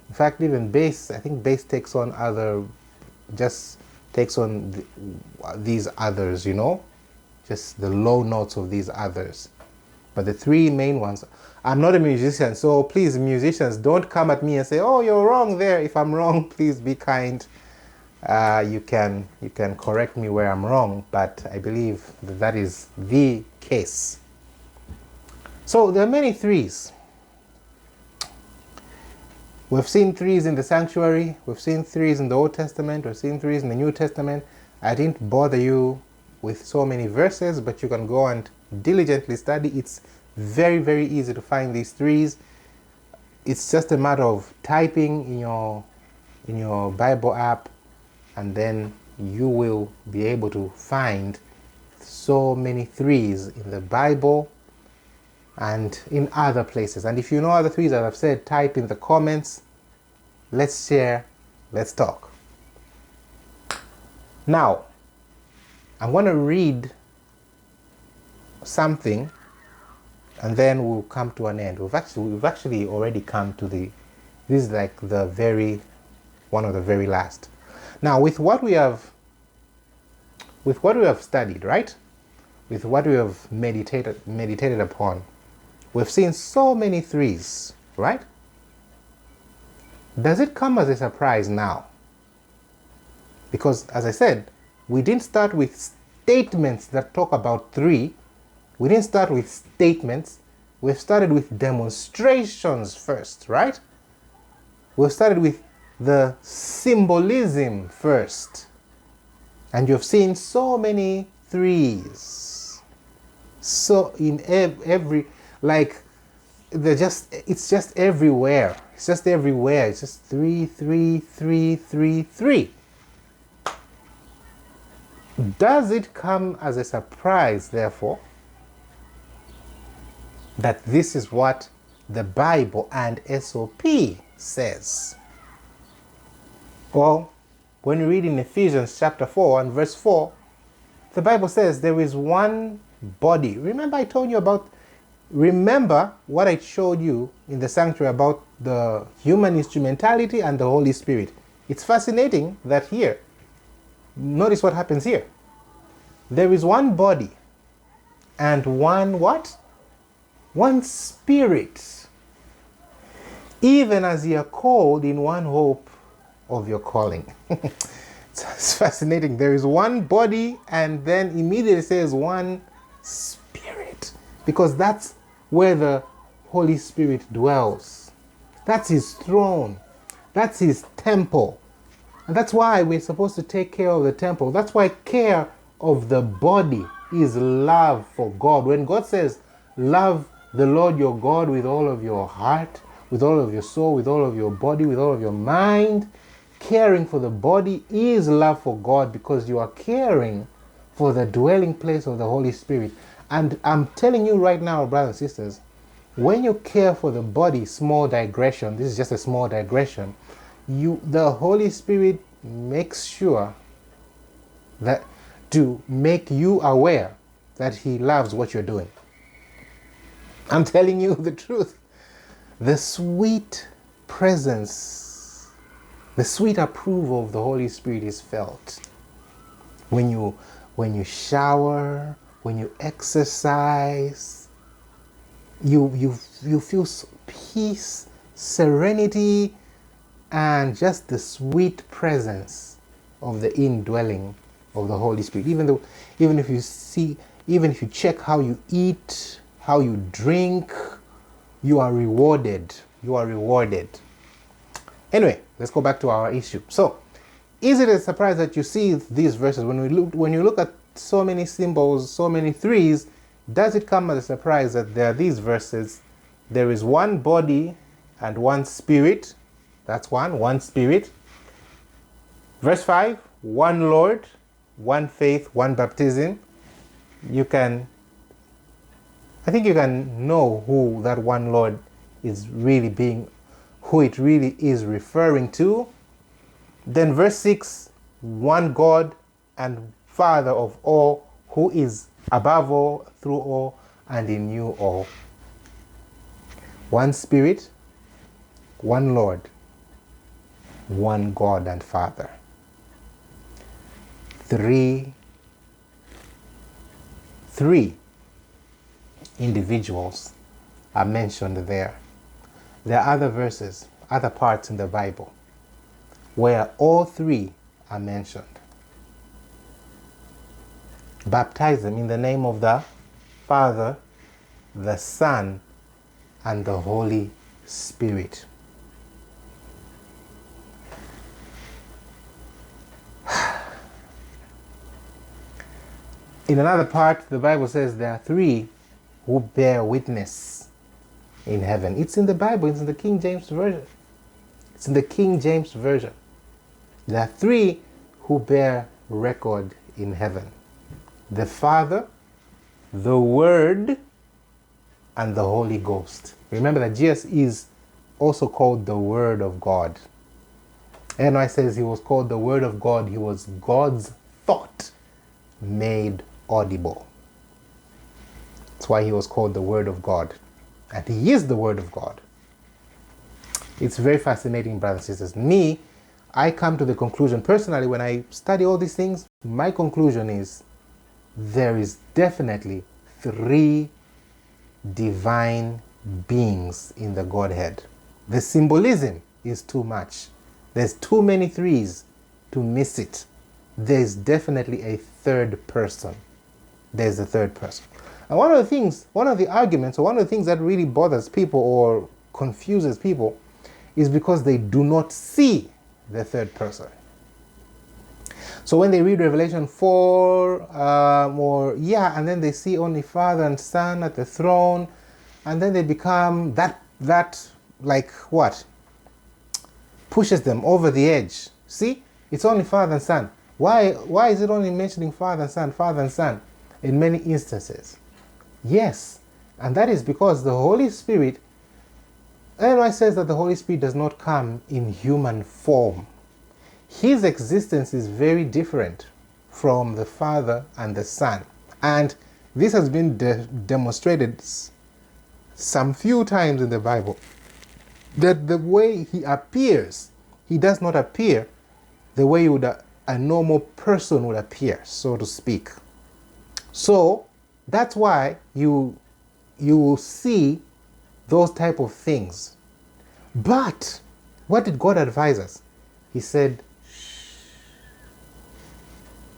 In fact, even bass, I think bass takes on these others, just the low notes of these others. But the 3 main ones, I'm not a musician, so please, musicians, don't come at me and say, oh, you're wrong there. If I'm wrong, please be kind. You can correct me where I'm wrong, but I believe that is the case. So there are many 3s. We've seen 3s in the sanctuary, we've seen 3s in the Old Testament, we've seen 3s in the New Testament. I didn't bother you with so many verses, but you can go and diligently study. It's very, very easy to find these 3s. It's just a matter of typing in your Bible app, and then you will be able to find so many 3s in the Bible and in other places. And if you know other 3s, as I've said, type in the comments. Let's share, let's talk. Now, I'm going to read something and then we'll come to an end. We've actually already come to this is like one of the very last. Now, with what we have studied, right? With what we have meditated upon, we've seen so many 3s, right? Does it come as a surprise now? Because, as I said, we didn't start with statements that talk about 3. We didn't start with statements. We've started with demonstrations first, right? We've started with the symbolism first. And you've seen so many threes. So in every, like, it's just everywhere. It's just everywhere. It's just 3, 3, 3, 3, 3. Does it come as a surprise, therefore, that this is what the Bible and SOP says? Well, when you read in Ephesians chapter 4 and verse 4, the Bible says there is one body. Remember what I showed you in the sanctuary about the human instrumentality and the Holy Spirit. It's fascinating that here, notice what happens here. There is one body and one what? One Spirit, even as ye are called in one hope of your calling. It's fascinating. There is one body and then immediately says one Spirit, because that's where the Holy Spirit dwells. That's his throne. That's his temple. And that's why we're supposed to take care of the temple. That's why care of the body is love for God. When God says, love the Lord your God with all of your heart, with all of your soul, with all of your body, with all of your mind, caring for the body is love for God, because you are caring for the dwelling place of the Holy Spirit. And I'm telling you right now, brothers and sisters, when you care for the body, small digression, this is just a small digression, the Holy Spirit makes sure that to make you aware that he loves what you're doing. I'm telling you the truth. The sweet presence, the sweet approval of the Holy Spirit is felt when you shower, when you exercise. You feel peace, serenity, and just the sweet presence of the indwelling of the Holy Spirit. Even if you check how you eat, how you drink, you are rewarded. You are rewarded. Anyway, let's go back to our issue. So, is it a surprise that you see these verses when you look at so many symbols, so many threes? Does it come as a surprise that there are these verses? There is one body and one Spirit. That's one Spirit. Verse 5, one Lord, one faith, one baptism. I think you can know who that one Lord is really who it really is referring to. Then verse 6, one God and Father of all, who is above all, through all, and in you all. One Spirit, one Lord, one God and Father. Three individuals are mentioned there. There are other verses, other parts in the Bible where all three are mentioned. Baptize them in the name of the Father, the Son, and the Holy Spirit. In another part, the Bible says there are three who bear witness in heaven. It's in the Bible, it's in the King James Version. It's in the King James Version. There are three who bear record in heaven: the Father, the Word, and the Holy Ghost. Remember that Jesus is also called the Word of God. And when I says he was called the Word of God, he was God's thought made audible. That's why he was called the Word of God. And he is the Word of God. It's very fascinating, brothers and sisters. I come to the conclusion, personally, when I study all these things, my conclusion is there is definitely three divine beings in the Godhead. The symbolism is too much. There's too many threes to miss it. There's definitely a third person. There's a third person. And one of the things that really bothers people or confuses people is because they do not see the third person. So when they read Revelation 4, and then they see only Father and Son at the throne, and then they become that like what? Pushes them over the edge. See? It's only Father and Son. Why is it only mentioning Father and Son in many instances? Yes, and that is because the Holy Spirit, Ellen says that the Holy Spirit does not come in human form. His existence is very different from the Father and the Son. And this has been demonstrated some few times in the Bible, that the way he appears, he does not appear the way a normal person would appear, so to speak. So that's why you will see those type of things. But what did God advise us? He said,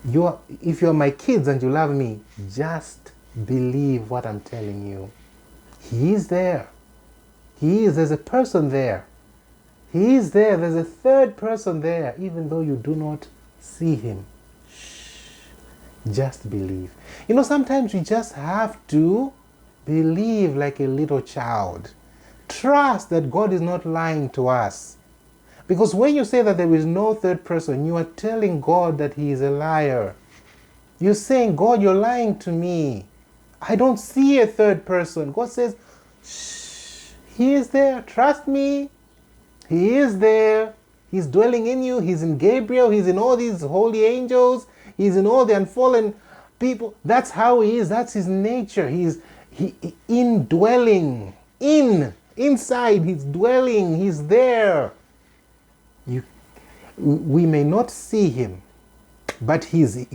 if you're my kids and you love me, just believe what I'm telling you. He is there. There's a person there. He is there. There's a third person there, even though you do not see him. Just believe. Sometimes we just have to believe like a little child. Trust that God is not lying to us. Because when you say that there is no third person, you are telling God that he is a liar. You're saying, God, you're lying to me. I don't see a third person. God says, shh, he is there. Trust me. He is there. He's dwelling in you. He's in Gabriel. He's in all these holy angels. He's in all the unfallen people. That's how he is. That's his nature. He's indwelling. Inside. He's dwelling. He's there. We may not see him, but his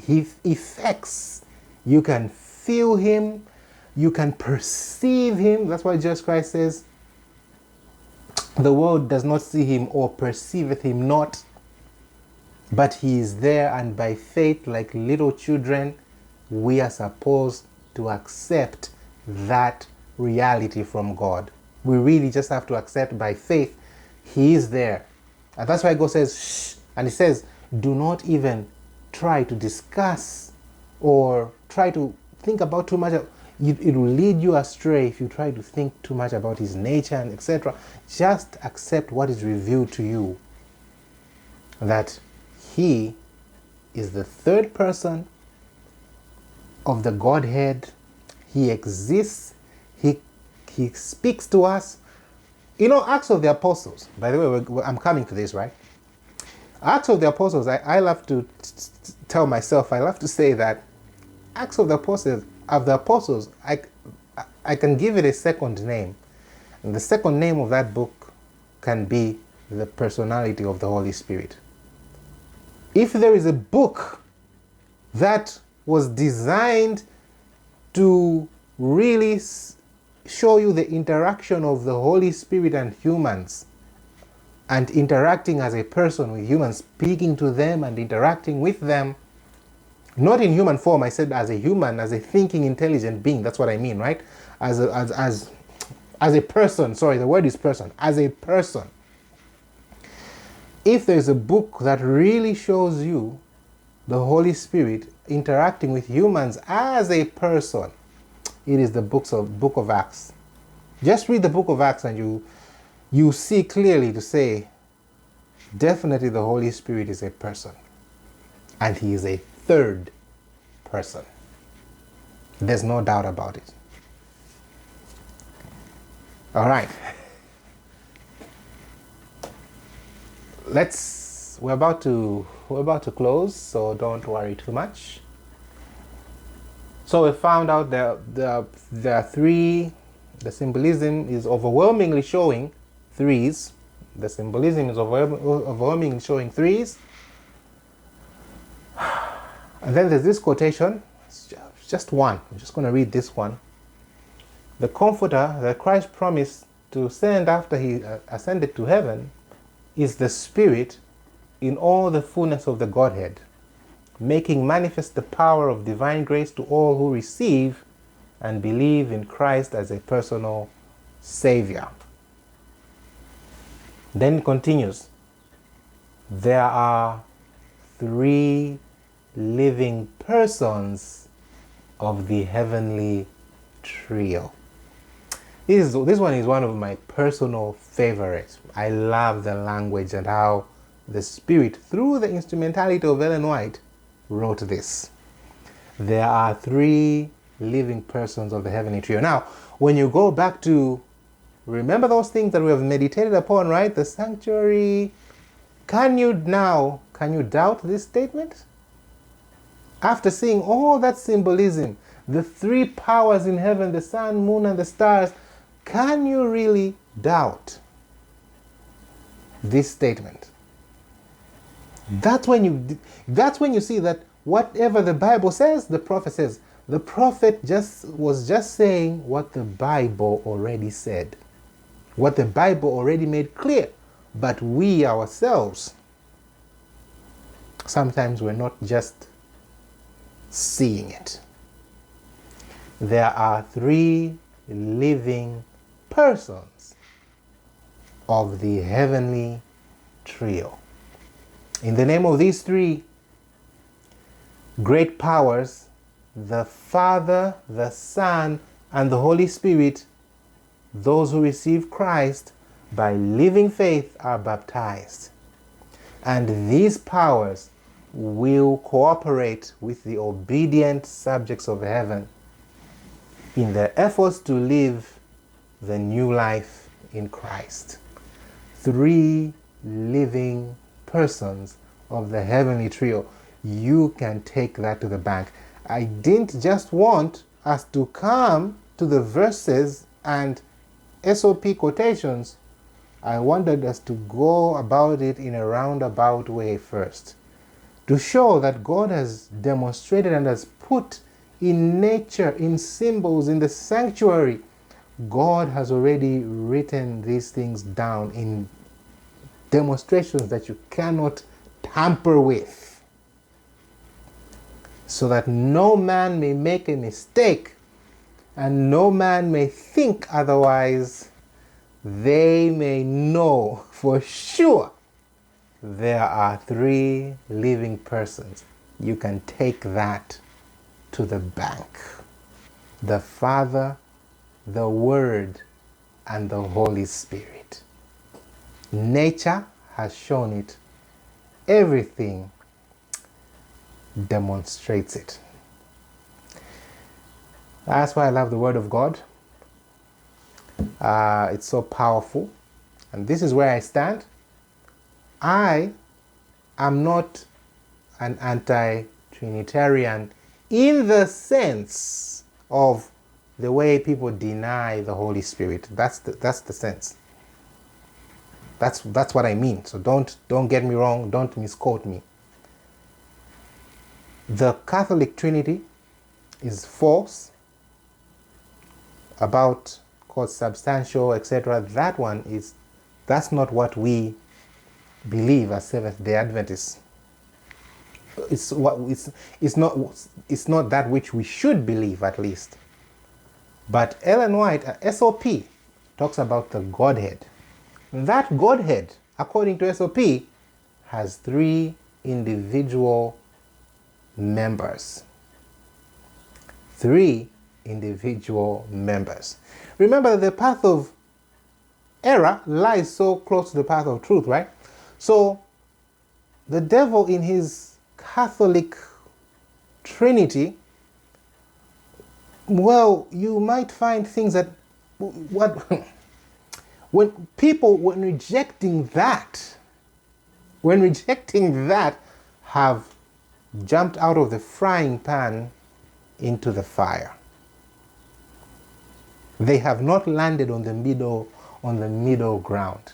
effects, you can feel him, you can perceive him. That's why Jesus Christ says, the world does not see him or perceiveth him not, but he is there, and by faith, like little children, we are supposed to accept that reality from God. We really just have to accept by faith, he is there. And that's why God says, shh, and he says, do not even try to discuss or try to think about too much. It will lead you astray if you try to think too much about his nature and etc. Just accept what is revealed to you, that he is the third person of the Godhead. He exists. He speaks to us. Acts of the Apostles, by the way, I'm coming to this, right? Acts of the Apostles, I love to tell myself, I love to say that Acts of the Apostles, I can give it a second name. And the second name of that book can be the personality of the Holy Spirit. If there is a book that was designed to really show you the interaction of the Holy Spirit and humans, and interacting as a person with humans, speaking to them and interacting with them, not in human form, I said as a human, as a thinking, intelligent being, that's what I mean, right? As a person, sorry, the word is person, as a person. If there's a book that really shows you the Holy Spirit interacting with humans as a person, it is the book of Acts. Just read the book of Acts and you see clearly to say, definitely the Holy Spirit is a person. And he is a third person. There's no doubt about it. All right. We're about to close, so don't worry too much. So we found out that there are three. The symbolism is overwhelmingly showing threes. The symbolism is overwhelmingly showing threes. And then there's this quotation. It's just one. I'm just going to read this one. The Comforter that Christ promised to send after he ascended to heaven is the Spirit in all the fullness of the Godhead, making manifest the power of divine grace to all who receive and believe in Christ as a personal Savior. Then it continues. there are three living persons of the heavenly trio. This one is one of my personal favorites. I love the language and how the Spirit, through the instrumentality of Ellen White, wrote this. There are three living persons of the heavenly trio. Now, when you go back to, remember those things that we have meditated upon, right? The sanctuary. Can you doubt this statement? After seeing all that symbolism, the three powers in heaven, the sun, moon, and the stars, can you really doubt this statement? That's when you see that whatever the Bible says, the prophet says. The prophet was just saying what the Bible already said, what the Bible already made clear. But we ourselves, sometimes we're not just seeing it. There are three living persons of the heavenly trio. In the name of these three great powers, the Father, the Son, and the Holy Spirit, those who receive Christ by living faith are baptized. And these powers will cooperate with the obedient subjects of heaven in their efforts to live the new life in Christ. Three living persons of the heavenly trio. You can take that to the bank. I didn't just want us to come to the verses and SOP quotations. I wanted us to go about it in a roundabout way first, to show that God has demonstrated and has put in nature, in symbols, in the sanctuary, God has already written these things down in demonstrations that you cannot tamper with, so that no man may make a mistake and no man may think otherwise. They may know for sure there are three living persons. You can take that to the bank. The Father, the Word, and the Holy Spirit. Nature has shown it. Everything demonstrates it. That's why I love the Word of God. It's so powerful. And this is where I stand. I am not an anti-Trinitarian in the sense of the way people deny the Holy Spirit. That's the sense. That's what I mean. So don't get me wrong. Don't misquote me. The Catholic Trinity is false, about substantial, etc. That's not what we believe as Seventh-day Adventists. It's not that which we should believe, at least. But Ellen White, SOP, talks about the Godhead. That Godhead, according to SOP, has three individual members. Three individual members. Remember that the path of error lies so close to the path of truth, right? So the devil, in his Catholic Trinity, well, you might find things that when rejecting that, have jumped out of the frying pan into the fire. They have not landed on the middle ground.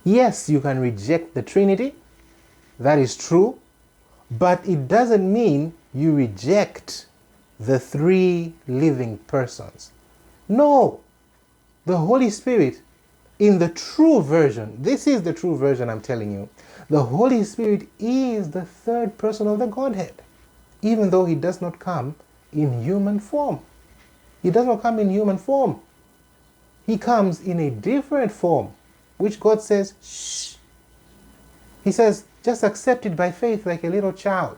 Yes, you can reject the Trinity. That is true. But it doesn't mean you reject the three living persons. No. The Holy Spirit, in the true version, this is the true version I'm telling you, the Holy Spirit is the third person of the Godhead, even though he does not come in human form. He does not come in human form. He comes in a different form, which God says, shh. He says, just accept it by faith like a little child.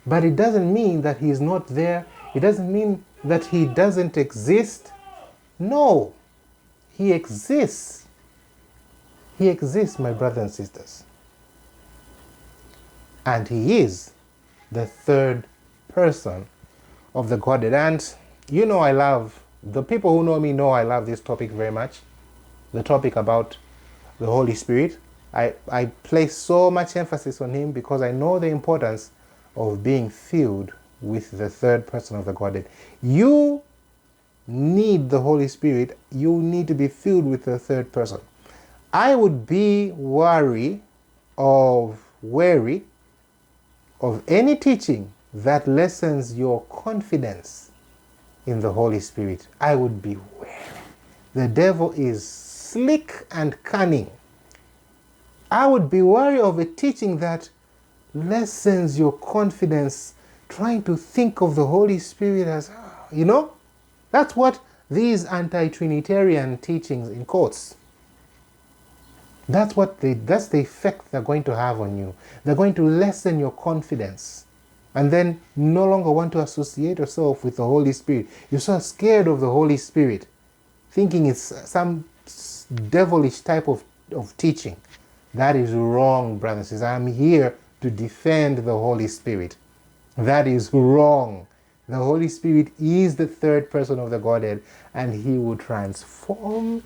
But it doesn't mean that he's not there. It doesn't mean that he doesn't exist. No, he exists. He exists, my brothers and sisters. And he is the third person of the Godhead. And you know the people who know me know I love this topic very much. The topic about the Holy Spirit. I place so much emphasis on him because I know the importance of being filled with the third person of the Godhead. You need the Holy Spirit. You need to be filled with the third person. I would be wary of any teaching that lessens your confidence in the Holy Spirit. I would be wary. The devil is slick and cunning. I would be wary of a teaching that lessens your confidence, trying to think of the Holy Spirit as, that's what these anti-Trinitarian teachings in quotes, that's the effect they're going to have on you. They're going to lessen your confidence and then no longer want to associate yourself with the Holy Spirit. You're so scared of the Holy Spirit, thinking it's some devilish type of teaching. That is wrong, brothers and sisters. I'm here to defend the Holy Spirit. That is wrong. The Holy Spirit is the third person of the Godhead, and he will transform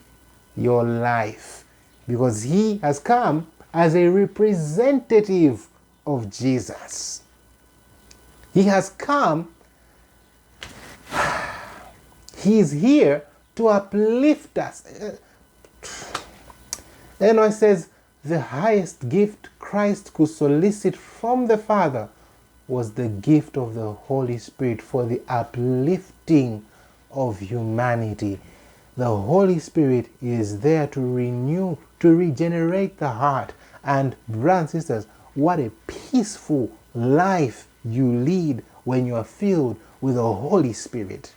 your life because he has come as a representative of Jesus. He has come, he is here to uplift us. It says, the highest gift Christ could solicit from the Father was the gift of the Holy Spirit for the uplifting of humanity. The Holy Spirit is there to renew, to regenerate the heart. And brothers and sisters, what a peaceful life you lead when you are filled with the Holy Spirit.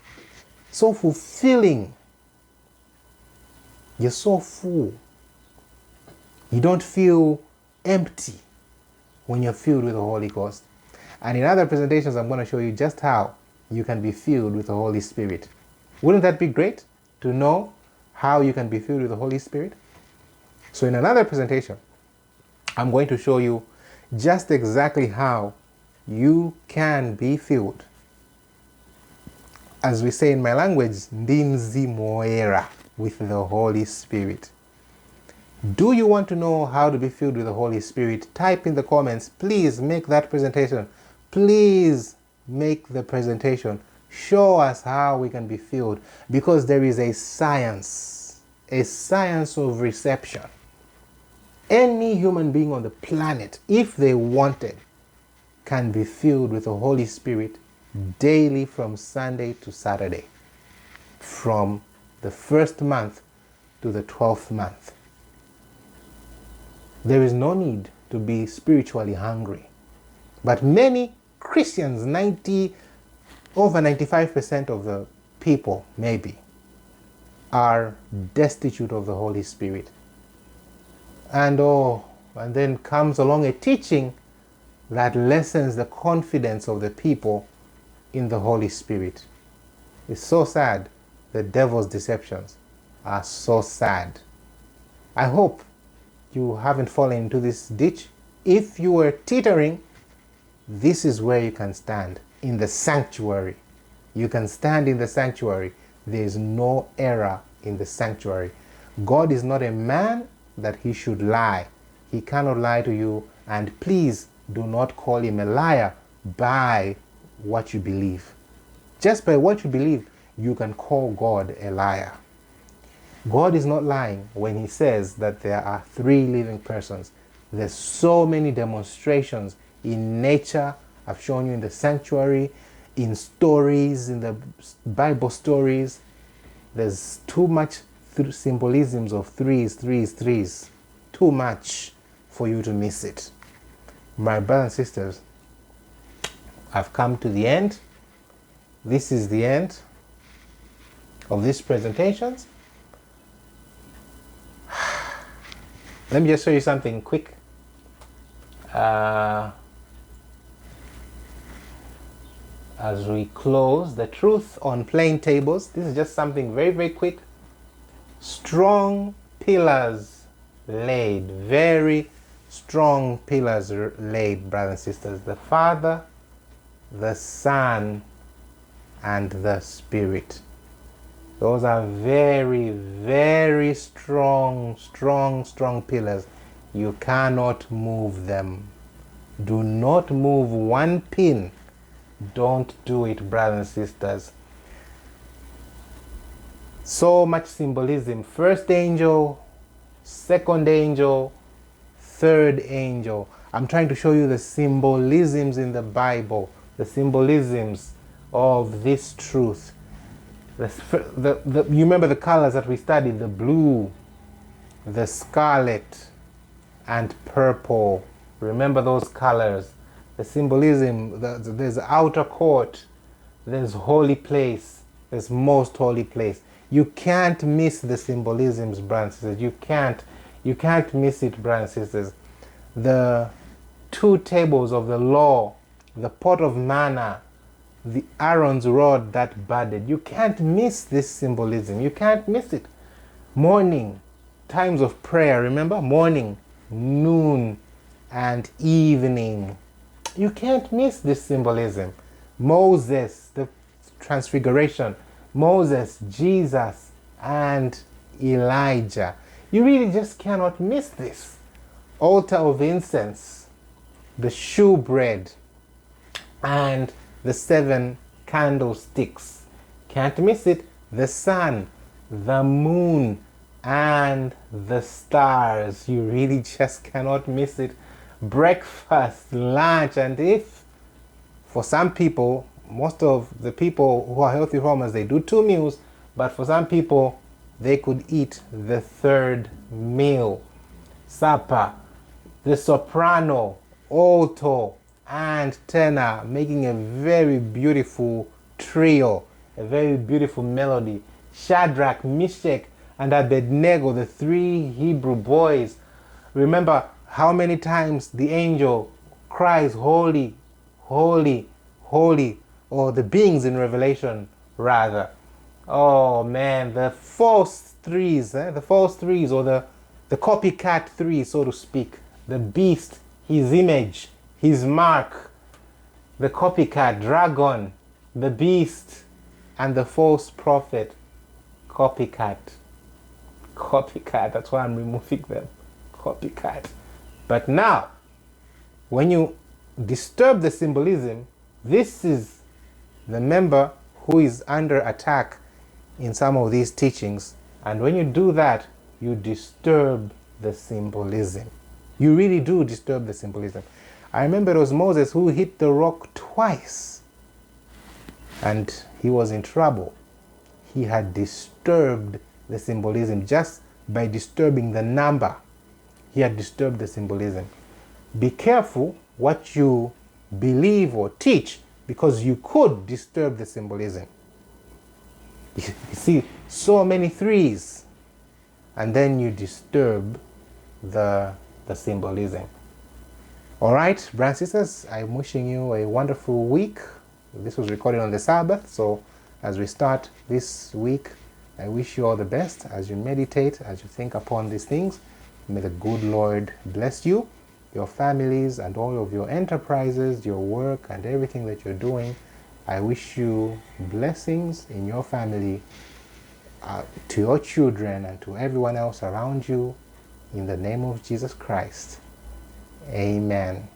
So fulfilling. You're so full. You don't feel empty when you're filled with the Holy Ghost. And in other presentations, I'm going to show you just how you can be filled with the Holy Spirit. Wouldn't that be great to know how you can be filled with the Holy Spirit? So in another presentation, I'm going to show you just exactly how you can be filled. As we say in my language, ndinzi moera, with the Holy Spirit. Do you want to know how to be filled with the Holy Spirit? Type in the comments. Please make that presentation. Please make the presentation. Show us how we can be filled, because there is a science of reception. Any human being on the planet, if they wanted, can be filled with the Holy Spirit daily from Sunday to Saturday, from the first month to the 12th month. There is no need to be spiritually hungry. But many Christians, over 95% of the people maybe, are destitute of the Holy Spirit. And then comes along a teaching that lessens the confidence of the people in the Holy Spirit. It's so sad. The devil's deceptions are so sad. I hope you haven't fallen into this ditch. If you were teetering, this is where you can stand, in the sanctuary. You can stand in the sanctuary. There is no error in the sanctuary. God is not a man that he should lie. He cannot lie to you, and please do not call him a liar by what you believe. Just by what you believe, you can call God a liar. God is not lying when he says that there are three living persons. There's so many demonstrations in nature. I've shown you in the sanctuary, in stories, in the Bible stories. There's too much symbolisms of threes. Too much for you to miss it. My brothers and sisters, I've come to the end. This is the end of these presentations. Let me just show you something quick. as we close, the truth on plain tables. This is just something very, very quick. Strong pillars laid, very strong pillars laid, brothers and sisters. The Father, the Son, and the Spirit. Those are very, very strong pillars. You cannot move them. Do not move one pin. Don't do it, brothers and sisters. So much symbolism. First angel, second angel, third angel. I'm trying to show you the symbolisms in the Bible, the symbolisms of this truth. You remember the colors that we studied, the blue, the scarlet, and purple. Remember those colors. The symbolism, there's outer court, there's holy place, there's most holy place. You can't miss the symbolisms, brothers and sisters. You can't miss it, brothers and sisters. The two tables of the law, the pot of manna, the Aaron's rod that budded. You can't miss this symbolism. You can't miss it. Morning, times of prayer, remember? Morning, noon, and evening. You can't miss this symbolism. Moses, the transfiguration. Moses, Jesus, and Elijah. You really just cannot miss this. Altar of incense, the shewbread, and the 7 candlesticks. Can't miss it. The sun, the moon, and the stars. You really just cannot miss it. Breakfast, lunch, and if for some people, most of the people who are healthy farmers, they do 2 meals, but for some people, they could eat the 3rd meal. Supper, the soprano, alto, and tenor, making a very beautiful trio, a very beautiful melody. Shadrach, Meshach, and Abednego, the 3 Hebrew boys. Remember how many times the angel cries, holy, holy, holy, or the beings in Revelation, rather. Oh man, the false threes, the false threes, or the copycat 3, so to speak. The beast, his image, his mark, the copycat, dragon, the beast, and the false prophet. Copycat. Copycat, that's why I'm removing them. Copycat. But now, when you disturb the symbolism, this is the member who is under attack in some of these teachings. And when you do that, you disturb the symbolism. You really do disturb the symbolism. I remember it was Moses who hit the rock twice. And he was in trouble. He had disturbed the symbolism just by disturbing the number. He had disturbed the symbolism. Be careful what you believe or teach, because you could disturb the symbolism. You see so many 3s, and then you disturb the symbolism. All right, brothers and sisters, I'm wishing you a wonderful week. This was recorded on the Sabbath, so as we start this week, I wish you all the best as you meditate, as you think upon these things. May the good Lord bless you, your families, and all of your enterprises, your work, and everything that you're doing. I wish you blessings in your family, to your children, and to everyone else around you. In the name of Jesus Christ. Amen.